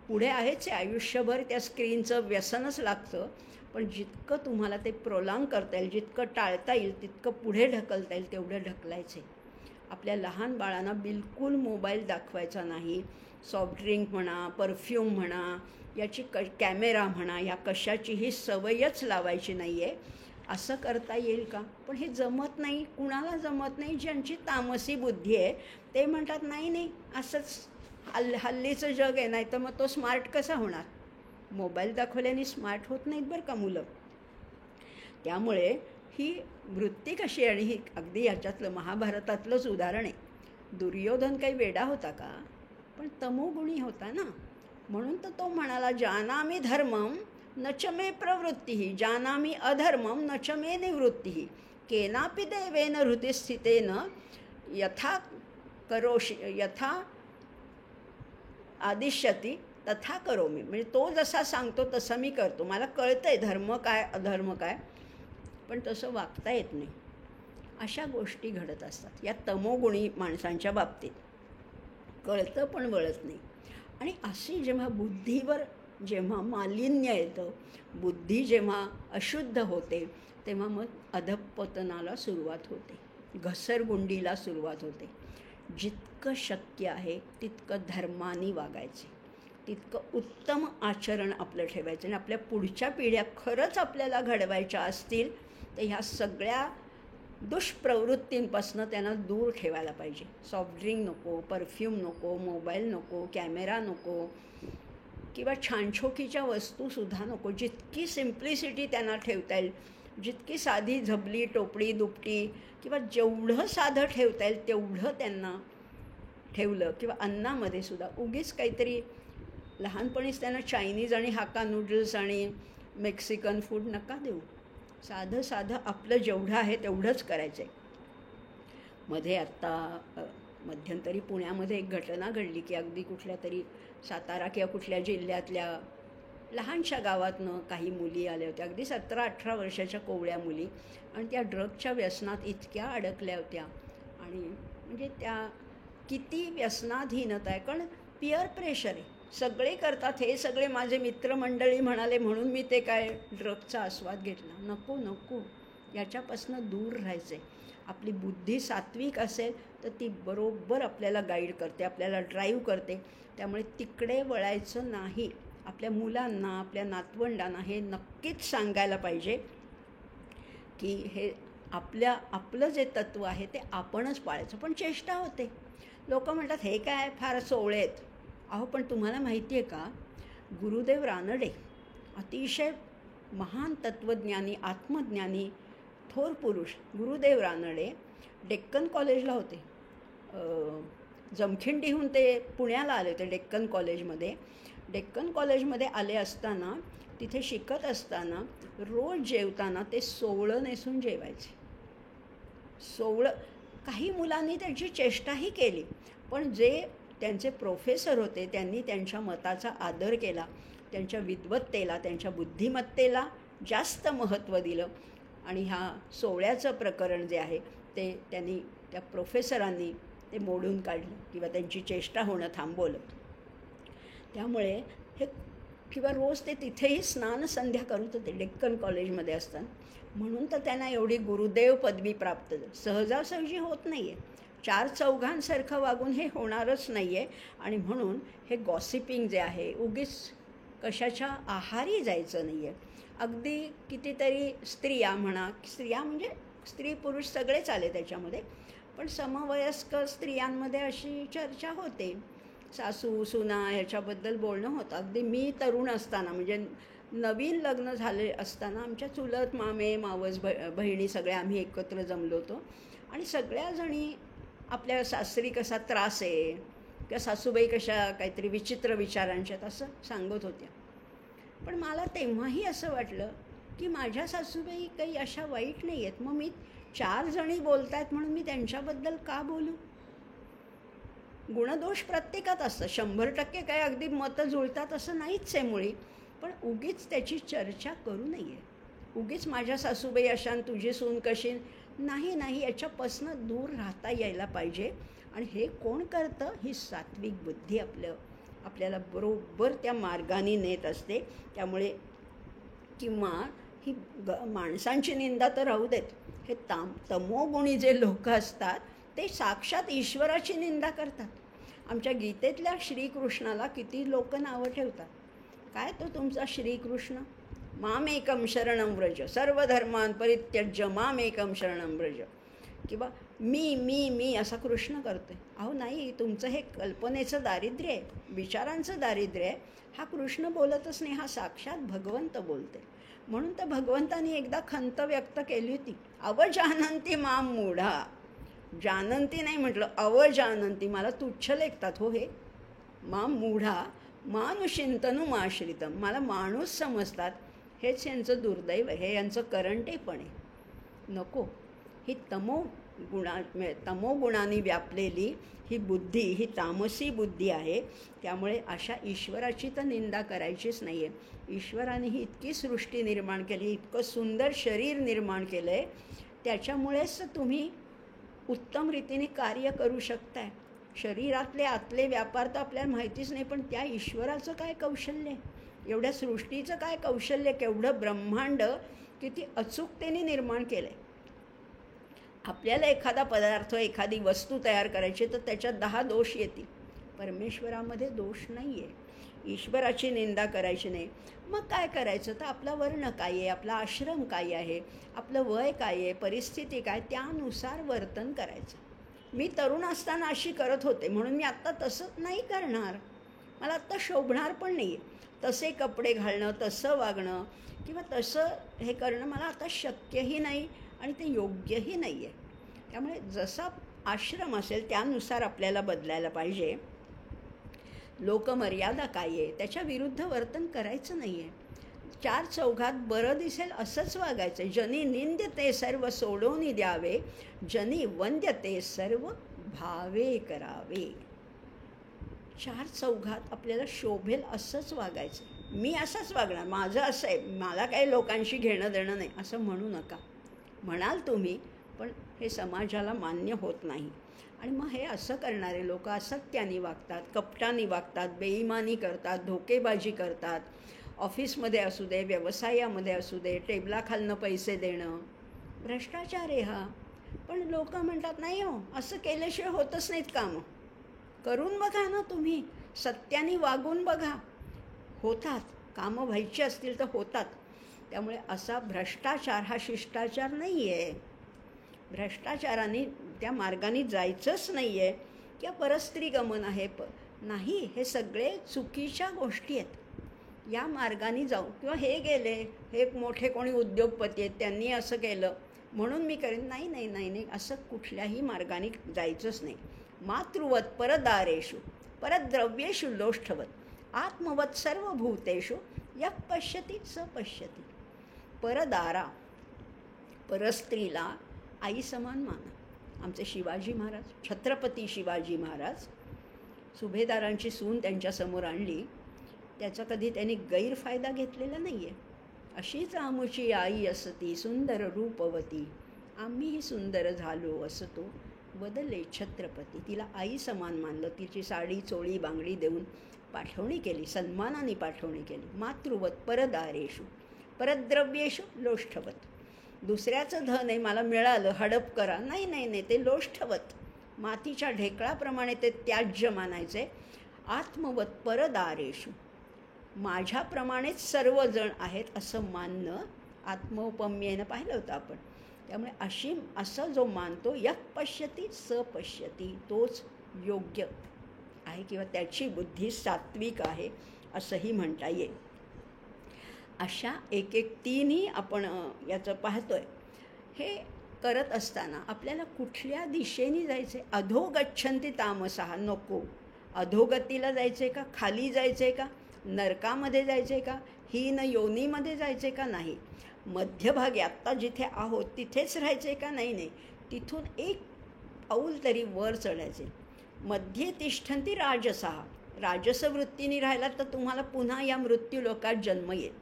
पुढे आहेच आहे आयुष्यभर त्या स्क्रीनचं व्यसनच लागतं, पण जितकं तुम्हाला ते प्रोलॉंग करता येईल, जितकं टाळता येईल तितकं पुढे ढकलता येईल तेवढं ढकलायचं आहे. आपल्या लहान बाळांना बिलकुल मोबाईल दाखवायचा नाही. सॉफ्ट ड्रिंक म्हणा, परफ्यूम म्हणा, याची कॅमेरा म्हणा, ह्या कशाचीही सवयच लावायची नाही आहे. असं करता येईल का? पण हे जमत नाही. कुणाला जमत नाही? ज्यांची तामसी बुद्धी आहे ते म्हणतात नाही नाही असंच हल्लीचं जग आहे, नाही तर मग तो स्मार्ट कसा होणार? मोबाईल दाखवल्याने स्मार्ट होत नाहीत बरं का मुलं. त्यामुळे ही वृत्ती कशी, आणि ही अगदी याच्यातलं महाभारतातलंच उदाहरण आहे. दुर्योधन काही वेडा होता का? पण तमोगुणी होता ना. म्हणून तर तो म्हणाला, जानामि धर्मम न च मे प्रवृत्ती, जानामि अधर्मम न च मे निवृत्ती, केनापि देवेन हृदयस्थितेन यथा यथा आदिश्यती तथा करोमी. म्हणजे तो जसा सांगतो तसं मी करतो. मला कळतं आहे धर्म काय अधर्म काय, पण तसं वागता येत नाही. अशा गोष्टी घडत असतात या तमोगुणी माणसांच्या बाबतीत. कळतं पण वळत नाही. आणि अशी जेव्हा बुद्धीवर जेव्हा मालिन्य येतं, बुद्धी जेव्हा अशुद्ध होते, तेव्हा मग अधःपतनाला सुरुवात होते, घसरगुंडीला सुरुवात होते. जितकं शक्य आहे तितकं धर्माने वागायचे, तितकं उत्तम आचरण आपलं ठेवायचं. आणि आपल्या पुढच्या पिढ्या खरंच आपल्याला घडवायच्या असतील तर ह्या सगळ्या दुष्प्रवृत्तींपासून त्यांना दूर ठेवायला पाहिजे. सॉफ्ट ड्रिंक नको, परफ्यूम नको, मोबाईल नको, कॅमेरा नको, किंवा छानछोकीच्या वस्तूसुद्धा नको. जितकी सिम्प्लिसिटी त्यांना ठेवता येईल, जितकी साधी झबली टोपडी दुपटी किंवा जेवढं साधं ठेवता येईल तेवढं त्यांना ठेवलं. किंवा अन्नामध्ये सुद्धा उगीच काहीतरी लहानपणीच त्यांना चायनीज आणि हाक्का नूडल्स आणि मेक्सिकन फूड नका देऊ. साधं साधं आपलं जेवढं आहे तेवढंच करायचं आहे. मध्ये आत्ता मध्यंतरी पुण्यामध्ये एक घटना घडली की अगदी कुठल्या तरी सातारा किंवा कुठल्या जिल्ह्यातल्या लहानशा गावातनं काही मुली आल्या होत्या, अगदी 17-18 वर्षाच्या कोवळ्या मुली, आणि त्या ड्रगच्या व्यसनात इतक्या अडकल्या होत्या. आणि म्हणजे त्या किती व्यसनाधीनता आहे, कारण पिअर प्रेशर आहे. सगळे करतात, हे सगळे माझे मित्रमंडळी म्हणाले म्हणून मी ते काय ड्रगचा आस्वाद घेतला. नको नको, याच्यापासून दूर राहायचं आहे. आपली बुद्धी सात्विक असेल तर ती बरोबर आपल्याला गाईड करते, आपल्याला ड्राईव्ह करते. त्यामुळे तिकडे वळायचं नाही. आपल्या मुलांना, आपल्या नातवंडांना हे नक्कीच सांगायला पाहिजे की हे आपलं जे तत्त्व आहे ते आपणच पाळायचं. पण चेष्टा होते. लोक म्हणतात हे काय फार सोवळे आहेत. अहो पण तुम्हाला माहिती आहे का, गुरुदेव रानडे अतिशय महान तत्त्वज्ञानी, आत्मज्ञानी, थोर पुरुष गुरुदेव रानडे डेक्कन कॉलेजला होते. जमखिंडीहून ते पुण्याला आले होते डेक्कन कॉलेजमध्ये. डेक्कन कॉलेजमध्ये आले असताना, तिथे शिकत असताना रोज जेवताना ते सोवळं नेसून जेवायचे. सोवळं. काही मुलांनी त्यांची चेष्टाही केली, पण जे त्यांचे प्रोफेसर होते त्यांनी त्यांच्या मताचा आदर केला, त्यांच्या विद्वत्तेला, त्यांच्या बुद्धिमत्तेला जास्त महत्त्व दिलं. आणि ह्या सोवळ्याचं प्रकरण जे आहे ते त्यांनी, त्या प्रोफेसरांनी ते मोडून काढलं किंवा त्यांची चेष्टा होणं थांबवलं. त्यामुळे हे, किंवा रोज ते तिथेही स्नान संध्या करत होते डेक्कन कॉलेजमध्ये असताना. म्हणून तर त्यांना एवढी गुरुदेव पदवी प्राप्त सहजासहजी होत नाही आहे. 4 चौघांसारखं वागून हे होणारच नाही आहे. आणि म्हणून हे गॉसिपिंग जे आहे, उगीच कशाच्या आहारी जायचं नाही आहे. अगदी कितीतरी स्त्रिया म्हणा, स्त्रिया म्हणजे स्त्री पुरुष सगळेच आले त्याच्यामध्ये, पण समवयस्क स्त्रियांमध्ये अशी चर्चा होते. सासू सुना ह्याच्याबद्दल बोलणं होतं. अगदी मी तरुण असताना, म्हणजे नवीन लग्न झाले असताना, आमच्या चुलत मामे मावस बहिणी सगळ्या आम्ही एकत्र जमलो होतो. आणि सगळ्याजणी आपल्या सासरी कसा त्रास आहे किंवा सासूबाई कशा काहीतरी विचित्र विचारांच्यात असं सांगत होत्या. पण मला तेव्हाही असं वाटलं की माझ्या सासूबाई काही अशा वाईट नाही आहेत. मग मी 4 जणी बोलत आहेत म्हणून मी त्यांच्याबद्दल का बोलू? गुणदोष प्रत्येकात असतं. 100% काय अगदी मतं जुळतात असं नाहीच आहे मुळी. पण उगीच त्याची चर्चा करू नये. उगीच माझ्या सासूबाई अशा आणि तुझी सून कशी, नाही, याच्यापासून दूर राहता यायला पाहिजे. आणि हे कोण करतं? ही सात्विक बुद्धी आपल्याला बरोबर त्या मार्गाने नेत असते. त्यामुळे किंवा ही माणसांची निंदा तर राहू देत, हे तमोगुणी जे लोक असतात ते साक्षात ईश्वराची निंदा करतात. आमच्या गीतेतल्या श्रीकृष्णाला किती लोक नावं ठेवतात. काय तो तुमचा श्रीकृष्ण? मामेकं शरणं व्रज, सर्वधर्मान् परित्यज्य मामेकं शरणं व्रज. किंवा मी असा कृष्ण करतोय. अहो नाही, तुमचं हे कल्पनेचं दारिद्र्य आहे, विचारांचं दारिद्र्य आहे. हा कृष्ण बोलतच नाही, हा साक्षात भगवंत बोलते. म्हणून तर भगवंतानी एकदा खंत व्यक्त केली होती, अवजानंती माम मूढा. जानंती नाही म्हटलं, अवजानंती. मला तुच्छ लेखतात हो हे. माम मूढा मानुषिंतनु माश्रितम. मला माणूस समजतात, हेच यांचं दुर्दैव आहे, हे यांचं करंटेपण आहे. नको. ही तमोगुणाने व्यापलेली ही बुद्धी, ही तामसी बुद्धी आहे. त्यामुळे अशा ईश्वराची तर निंदा करायचीच नाही आहे. ईश्वराने ही इतकी सृष्टी निर्माण केली, इतकं सुंदर शरीर निर्माण केलं आहे, त्याच्यामुळेच तुम्ही उत्तम रीतीने कार्य करू शकताय. शरीरातले आतले व्यापार तर आपल्याला माहितीच नाही, पण त्या ईश्वराचं काय कौशल्य, एवढ्या सृष्टीचं काय कौशल्य, केवढं ब्रह्मांड किती अचूकतेने निर्माण केलं आहे. आपल्याला एखादा पदार्थ, एखादी वस्तू तयार करायची तर त्याच्यात 10 दोष येतील. परमेश्वरामध्ये दोष नाही आहे. ईश्वराची निंदा करायची नाही. मग काय करायचं, तर आपला वर्ण काय आहे, आपला आश्रम काय आहे, आपलं वय काय आहे, परिस्थिती काय, त्यानुसार वर्तन करायचं. मी तरुण असताना अशी करत होते, म्हणून मी आत्ता तसं नाही करणार. मला आत्ता शोभणार पण नाही आहे तसे कपडे घालणं, तसं वागणं किंवा तसं हे करणं मला आता शक्यही नाही आणि ते योग्यही नाही आहे. त्यामुळे जसा आश्रम असेल त्यानुसार आपल्याला बदलायला पाहिजे. लोकमर्यादा काय आहे, त्याच्या विरुद्ध वर्तन करायचं नाही आहे. 4 चौघात बरं दिसेल असंच वागायचं. जनी निंद्यते सर्व सोडून द्यावे, जनी वंद्यते सर्व भावे करावे. 4 चौघात आपल्याला शोभेल असंच वागायचं. मी असंच वागणार, माझं असं आहे, मला काही लोकांशी घेणं देणं नाही असं म्हणू नका. म्हणाल तुम्ही, पण हे समाजाला मान्य होत नाही. आणि मग हे असं करणारे लोक असत्यानी वागतात, कपटानी वागतात, बेईमानी करतात, धोकेबाजी करतात. ऑफिसमध्ये असू दे, व्यवसायामध्ये असू दे, टेबलाखालनं पैसे देणं, भ्रष्टाचार आहे हा. पण लोक म्हणतात नाही हो, असं केल्याशिवाय होतच नाहीत कामं. करून बघा ना तुम्ही, सत्यानी वागून बघा, होतात. कामं व्हायची असतील तर होतात. त्यामुळे असा भ्रष्टाचार हा शिष्टाचार नाही आहे. भ्रष्टाचाराने त्या मार्गाने जायचंच नाही आहे. किंवा परस्त्रीगमन आहे नाही, हे सगळे चुकीच्या गोष्टी आहेत. या मार्गाने जाऊ, किंवा हे गेले, हे मोठे कोणी उद्योगपती आहेत, त्यांनी असं केलं म्हणून मी करेन, नाही नाही नाही नाही, असं कुठल्याही मार्गाने जायचंच नाही. मातृवत परदारेषु परद्रव्येषु लोष्ठवत आत्मवत सर्वभूतेषु यः पश्यति स पश्यति. परदारा, परस्त्रीला आई समान माना. आमचे शिवाजी महाराज, छत्रपती शिवाजी महाराज, सुभेदारांची सून त्यांच्यासमोर आणली, त्याचा कधी त्यांनी गैरफायदा घेतलेला नाही आहे. अशीच आमुची आई असती सुंदर रूपवती, आम्हीही सुंदर झालो असतो बदले छत्रपती. तिला आई समान मानलं, तिची साडी चोळी बांगडी देऊन पाठवणी केली, सन्मानाने पाठवणी केली. मातृवत परदारेषु परद्रव्येषु लोष्ठवत. दुसऱ्याचं धन आहे, मला मिळालं, हडप करा, नाही नाही नाही, ते लोष्ठवत, मातीच्या ढेकळाप्रमाणे ते त्याज्य मानायचे. आत्मवत परदारेषु, माझ्याप्रमाणेच सर्वजण आहेत असं मानणं आत्मौपम्येनं पाहिलं होतं आपण. त्यामुळे असं जो मानतो यः पश्यति स पश्यति, तोच योग्य आहे किंवा त्याची बुद्धी सात्विक आहे असंही म्हणता येईल. अशा एक तीनही आपण याचं पाहतोय. हे करत असताना आपल्याला कुठल्या दिशेने जायचे, अधोगच्छन्ति तामसः, नको. अधोगतीला जायचे का, खाली जायचे का, नरकामध्ये जायचे का, हीन योनीमध्ये जायचे का, नाही. मध्यभागी आत्ता जिथे आहोत तिथेच राहायचे का, नाही नाही, तिथून एक पाऊल तरी वर चढायचे. मध्ये तिष्ठन्ति राजसः, राजसवृत्तीने राहिला तर तुम्हाला पुन्हा या मृत्यूलोकात जन्म येईल.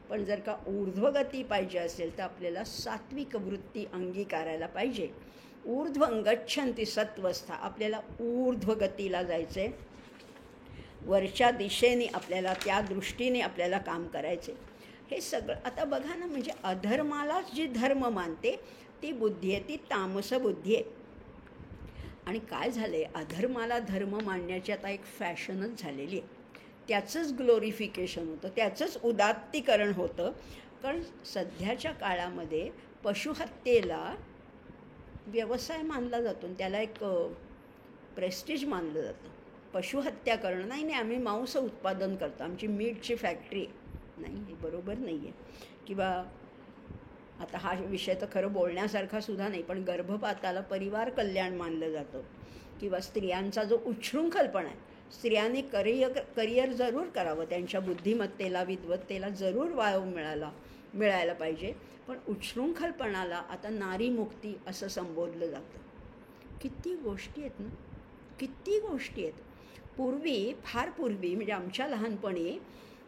पण जर का ऊर्ध्वगती पाहिजे असेल तर आपल्याला सात्विक वृत्ती अंगीकारायला पाहिजे. ऊर्ध्वं गच्छन्ति सत्वस्था, आपल्याला ऊर्ध्वगतीला जायचे, वरच्या दिशेने आपल्याला, त्या दृष्टीने आपल्याला काम करायचे. हे सगळं आता बघा ना, म्हणजे अधर्मालाच जी धर्म मानते ती बुद्धी आहे, ती तामस बुद्धी आहे. आणि काय झालं आहे, अधर्माला धर्म मानण्याची आता एक फॅशनच झालेली आहे. त्याचंच ग्लोरिफिकेशन होतं, त्याचंच उदात्तीकरण होतं. कारण सध्याच्या काळामध्ये पशुहत्येला व्यवसाय मानला जातो, त्याला एक प्रेस्टिज मानलं जातं. पशुहत्या करणं, नाही आम्ही मांस उत्पादन करतो, आमची मीटची फॅक्टरी. नाही, हे बरोबर नाही आहे. किंवा आता हा विषय तर खरं बोलण्यासारखा सुद्धा नाही, पण गर्भपाताला परिवार कल्याण मानलं जातं. किंवा स्त्रियांचा जो उच्छृंखलपणा आहे, स्त्रियांनी करिअर जरूर करावं, त्यांच्या बुद्धिमत्तेला विद्वत्तेला जरूर वाव मिळायला पाहिजे, पण उच्छृंखलपणाला आता नारीमुक्ती असं संबोधलं जातं. किती गोष्टी आहेत ना, किती गोष्टी आहेत. फार पूर्वी म्हणजे आमच्या लहानपणी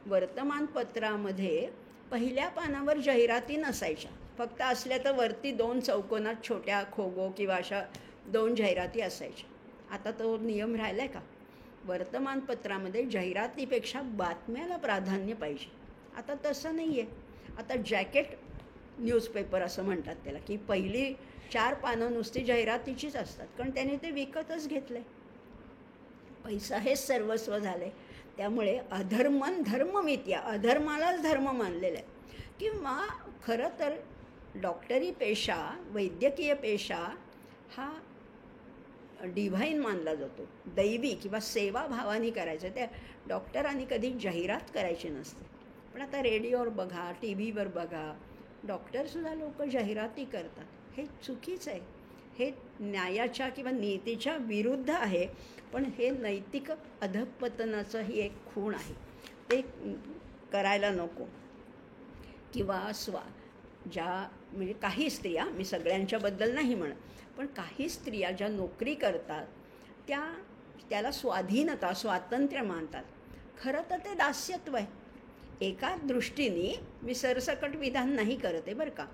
वर्तमानपत्रामध्ये पहिल्या पानावर जाहिराती नसायच्या. फक्त असल्या तर वरती 2 चौकोनात छोट्या खोगो किंवा अशा 2 जाहिराती असायच्या. आता तो नियम राहिला आहे का? वर्तमानपत्रामध्ये जाहिरातीपेक्षा बातम्याला प्राधान्य पाहिजे. आता तसं नाही आहे. आता जॅकेट न्यूजपेपर असं म्हणतात त्याला, की पहिली 4 पानं नुसती जाहिरातीचीच असतात, कारण त्याने ते विकतच घेतलं आहे. पैसा हेच सर्वस्व झालं आहे. त्यामुळे अधर्मन धर्ममित्या, अधर्मालाच धर्म मानलेला आहे. किंवा खरं तर डॉक्टरी पेशा, वैद्यकीय पेशा हा डिव्हाइन मानला जातो, दैवी किंवा सेवाभावानी करायचं. त्या डॉक्टरांनी कधी जाहिरात करायची नसते. पण आता रेडिओवर बघा, टी व्हीवर बघा, डॉक्टरसुद्धा लोक जाहिराती करतात. हे चुकीचं आहे. हे न्यायाच्या किंवा नीतीच्या विरुद्ध आहे. पण हे नैतिक अधःपतनाचं ही एक खूण आहे, ते करायला नको. किंवा म्हणजे काही स्त्रिया, मी सगळ्यांच्याबद्दल नाही म्हणत, पण काही स्त्रिया ज्या नोकरी करतात त्याला स्वातंत्र्य मानतात. खरं तर ते दास्यत्व आहे. एका दृष्टीने, मी सरसकट विधान नाही करत आहे बरं का,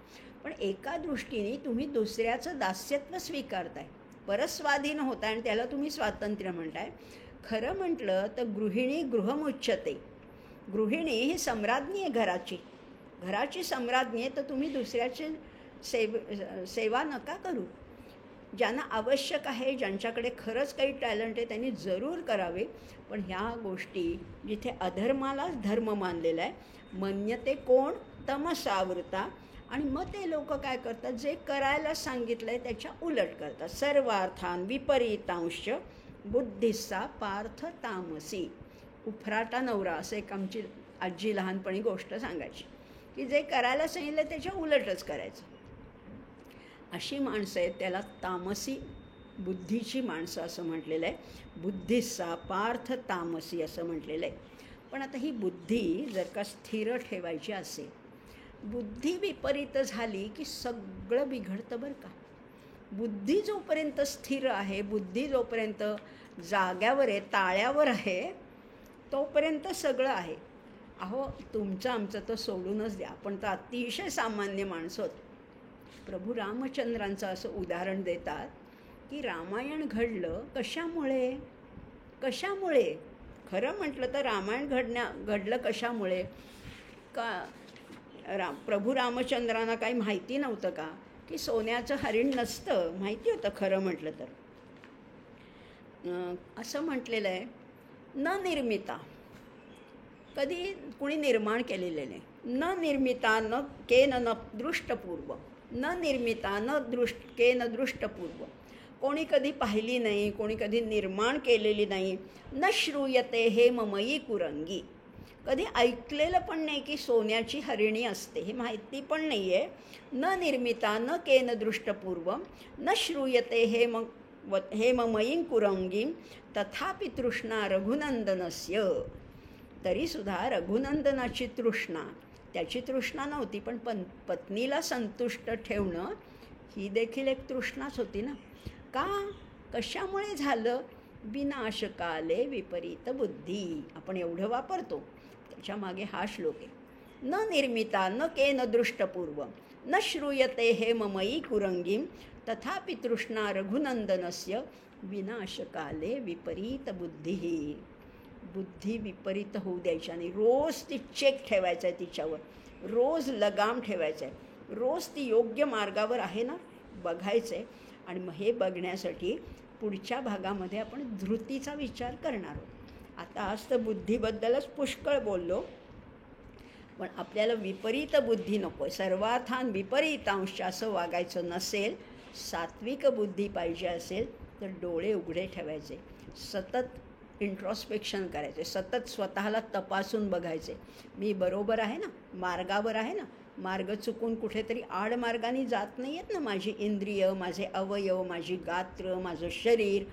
पण एका दृष्टीने तुम्ही दुसऱ्याचं दास्यत्व स्वीकारताय, परस्वाधीन होताय आणि त्याला तुम्ही स्वातंत्र्य म्हणताय. खरं म्हटलं तर गृहिणी गृहमुच्यते. गृहिणी ही सम्राज्ञी आहे, घराची सम्राज्ञी आहे. तर तुम्ही दुसऱ्याची सेवा नका करू. ज्यांना आवश्यक आहे, ज्यांच्याकडे खरंच काही टॅलेंट आहे, त्यांनी जरूर करावे. पण ह्या गोष्टी जिथे अधर्मालाच धर्म मानलेला आहे, मन्यते कोण तमसावृता, आणि मग ते लोक काय करतात, जे करायला सांगितलं आहे त्याच्या उलट करतात. सर्वार्थान विपरीतांश बुद्धिस्सा पार्थ तामसी. उफराटा नवरा, असं एक आमची आजी लहानपणी गोष्ट सांगायची, की जे करायला सांगितलं त्याच्या उलटच करायचं. अशी माणसं आहेत, त्याला तामसी बुद्धीची माणसं असं म्हटलेलं आहे. बुद्धिस्सा पार्थ तामसी असं म्हटलेलं आहे. पण आता ही बुद्धी जर का स्थिर ठेवायची असेल, बुद्धी विपरीत झाली की सगळं बिघडतं बरं का. बुद्धी जोपर्यंत स्थिर आहे, बुद्धी जोपर्यंत जाग्यावर आहे, ताळ्यावर आहे, तोपर्यंत सगळं आहे. अहो, तुमचं आमचं तर सोडूनच द्या, आपण तर अतिशय सामान्य माणसं आहोत. प्रभू रामचंद्रांचं असं उदाहरण देतात की रामायण घडलं कशामुळे? खरं म्हटलं तर रामायण घडलं कशामुळे? प्रभू रामचंद्रांना काही माहिती नव्हतं का की सोन्याचं हरिण नसतं? माहिती होतं खरं म्हटलं तर. असं म्हटलेलं आहे, न निर्मिता, कधी कुणी निर्माण केलेले नाही. न निर्मिता न केन न दृष्टपूर्व, न निर्मिता केन दृष्टपूर्व. कोणी कधी पाहिली नाही, कोणी कधी निर्माण केलेली नाही. न श्रूयते हे ममयी कुरंगी. कधी ऐकलेलं पण नाही की सोन्याची हरिणी असते, हे माहिती पण नाही आहे. न निर्मिता न केन दृष्टपूर्व न श्रूयते हे ममयी कुरंगी तथापि तृष्णा रघुनंदनस्य. तरीसुद्धा रघुनंदनाची तृष्णा, त्याची तृष्णा नव्हती, पण पत्नीला संतुष्ट ठेवणं ही देखील एक तृष्णाच होती ना. का? कशामुळे झालं? विनाशकाले विपरीत बुद्धी. आपण एवढं वापरतो, त्याच्या मागे हा श्लोक आहे. न निर्मिता न केन दृष्टपूर्व न श्रूयते हे ममयी कुरंगीं तथापि तृष्णा रघुनंदनस्य विनाशकाले विपरीत बुद्धी. बुद्धी विपरीत होऊ द्यायची आणि रोज ती चेक ठेवायचं आहे तिच्यावर, रोज लगाम ठेवायचं आहे, रोज ती योग्य मार्गावर आहे ना बघायचं आहे. आणि मग हे बघण्यासाठी पुढच्या भागामध्ये आपण धृतीचा विचार करणार आहोत. आता आज तर बुद्धीबद्दलच पुष्कळ बोललो. पण आपल्याला विपरीत बुद्धी नको आहे, सर्वार्थान विपरीतांश असं वागायचं नसेल, सात्विक बुद्धी पाहिजे असेल तर डोळे उघडे ठेवायचे, सतत इंट्रॉस्पेक्शन करायचे, सतत स्वतःला तपासून बघायचे, मी बरोबर आहे ना, मार्गावर आहे ना, मार्ग चुकून कुठेतरी आडमार्गाने जात नाही आहेत ना, माझी इंद्रिय, माझे अवयव, माझी गात्र, माझं शरीर,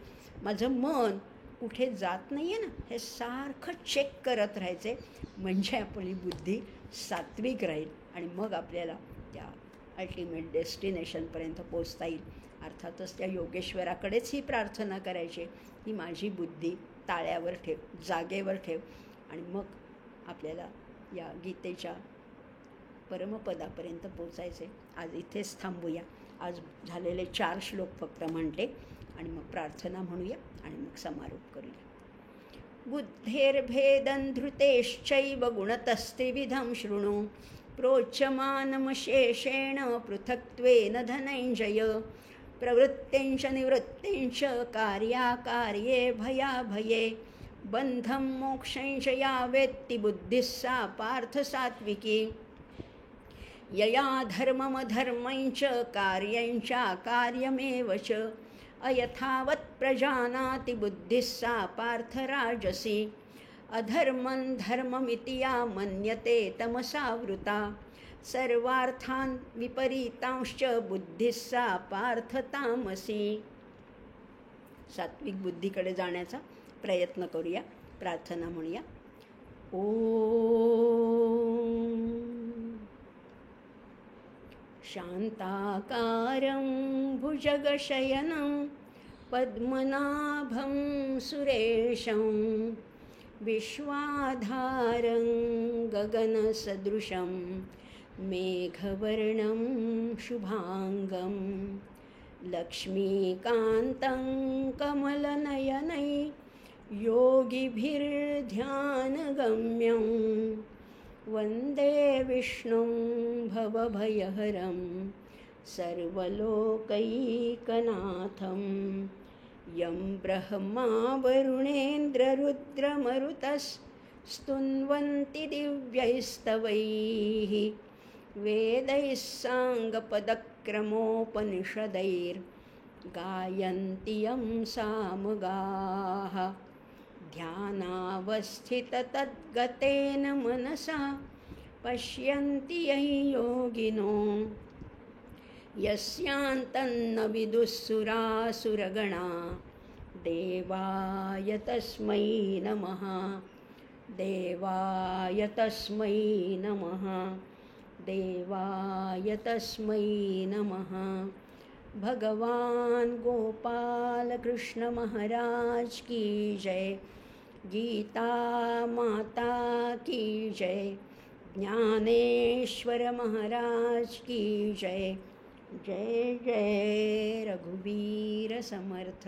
माझं मन कुठे जात नाही आहे ना, हे सारखं चेक करत राहायचे, म्हणजे आपली बुद्धी सात्विक राहील आणि मग आपल्याला त्या अल्टिमेट डेस्टिनेशनपर्यंत पोचता येईल. अर्थातच त्या योगेश्वराकडेच ही प्रार्थना करायची की माझी बुद्धी ताळ्यावर ठेव, जागेवर ठेव, आणि मग आपल्याला या गीतेच्या परमपदापर्यंत पोचायचे. आज इथेच थांबूया. आज झालेले 4 श्लोक फक्त म्हणते आणि मग प्रार्थना म्हणूया आणि मग समारोप करूया. बुद्धेर्भेदं धृतेश्चैव गुणतस्त्रिविधं शृणु, प्रोच्यमानमशेषेण पृथक्त्वेन धनञ्जय, प्रवृत्तेञ्च निवृत्तेञ्च कार्याकार्ये भयाभये, बन्धं मोक्षञ्च या वेत्ति बुद्धिः सा पार्थ सात्विकी, यया धर्ममधर्मञ्च कार्यञ्चाकार्यमेव च अयथावत् प्रजानाति बुद्धिः सा पार्थ राजसी, अधर्मं धर्ममिति या मन्यते तमसावृता, सर्वार्थान् विपरीतांश्च बुद्धिः सा पार्थ तामसी. सात्विक बुद्धीकडे जाण्याचा प्रयत्न करूया. प्रार्थना म्हणूया. ओम शांताकारं भुजगशयनं पद्मनाभं सुरेशं, विश्वाधारं गगनसदृशं मेघवर्णं शुभांगं, लक्ष्मीकान्तं कमलनयनै योगिभिर्ध्यानगम्यं, वन्दे विष्णुं भवभयहरं सर्वलोकैकनाथं, यं ब्रह्मा वरुणेन्द्ररुद्रमरुतस्तुन्वन्ति दिव्यैस्तवैः, वेदैः साङ्गपदक्रमोपनिषदैर्गायन्ति यं सामगाः, ध्यानावस्थिततद्गतेन मनसा पश्यन्ति यं योगिनो, यस्यान्तन्न विदुःसुरासुरगणा, देवाय तस्मै नमः, देवाय तस्मै नमः, देवाय तस्मै नमः. भगवान गोपाल कृष्ण महाराज की जय, गीता माता की जय, ज्ञानेश्वर महाराज की जय. जय जय रघुवीर समर्थ.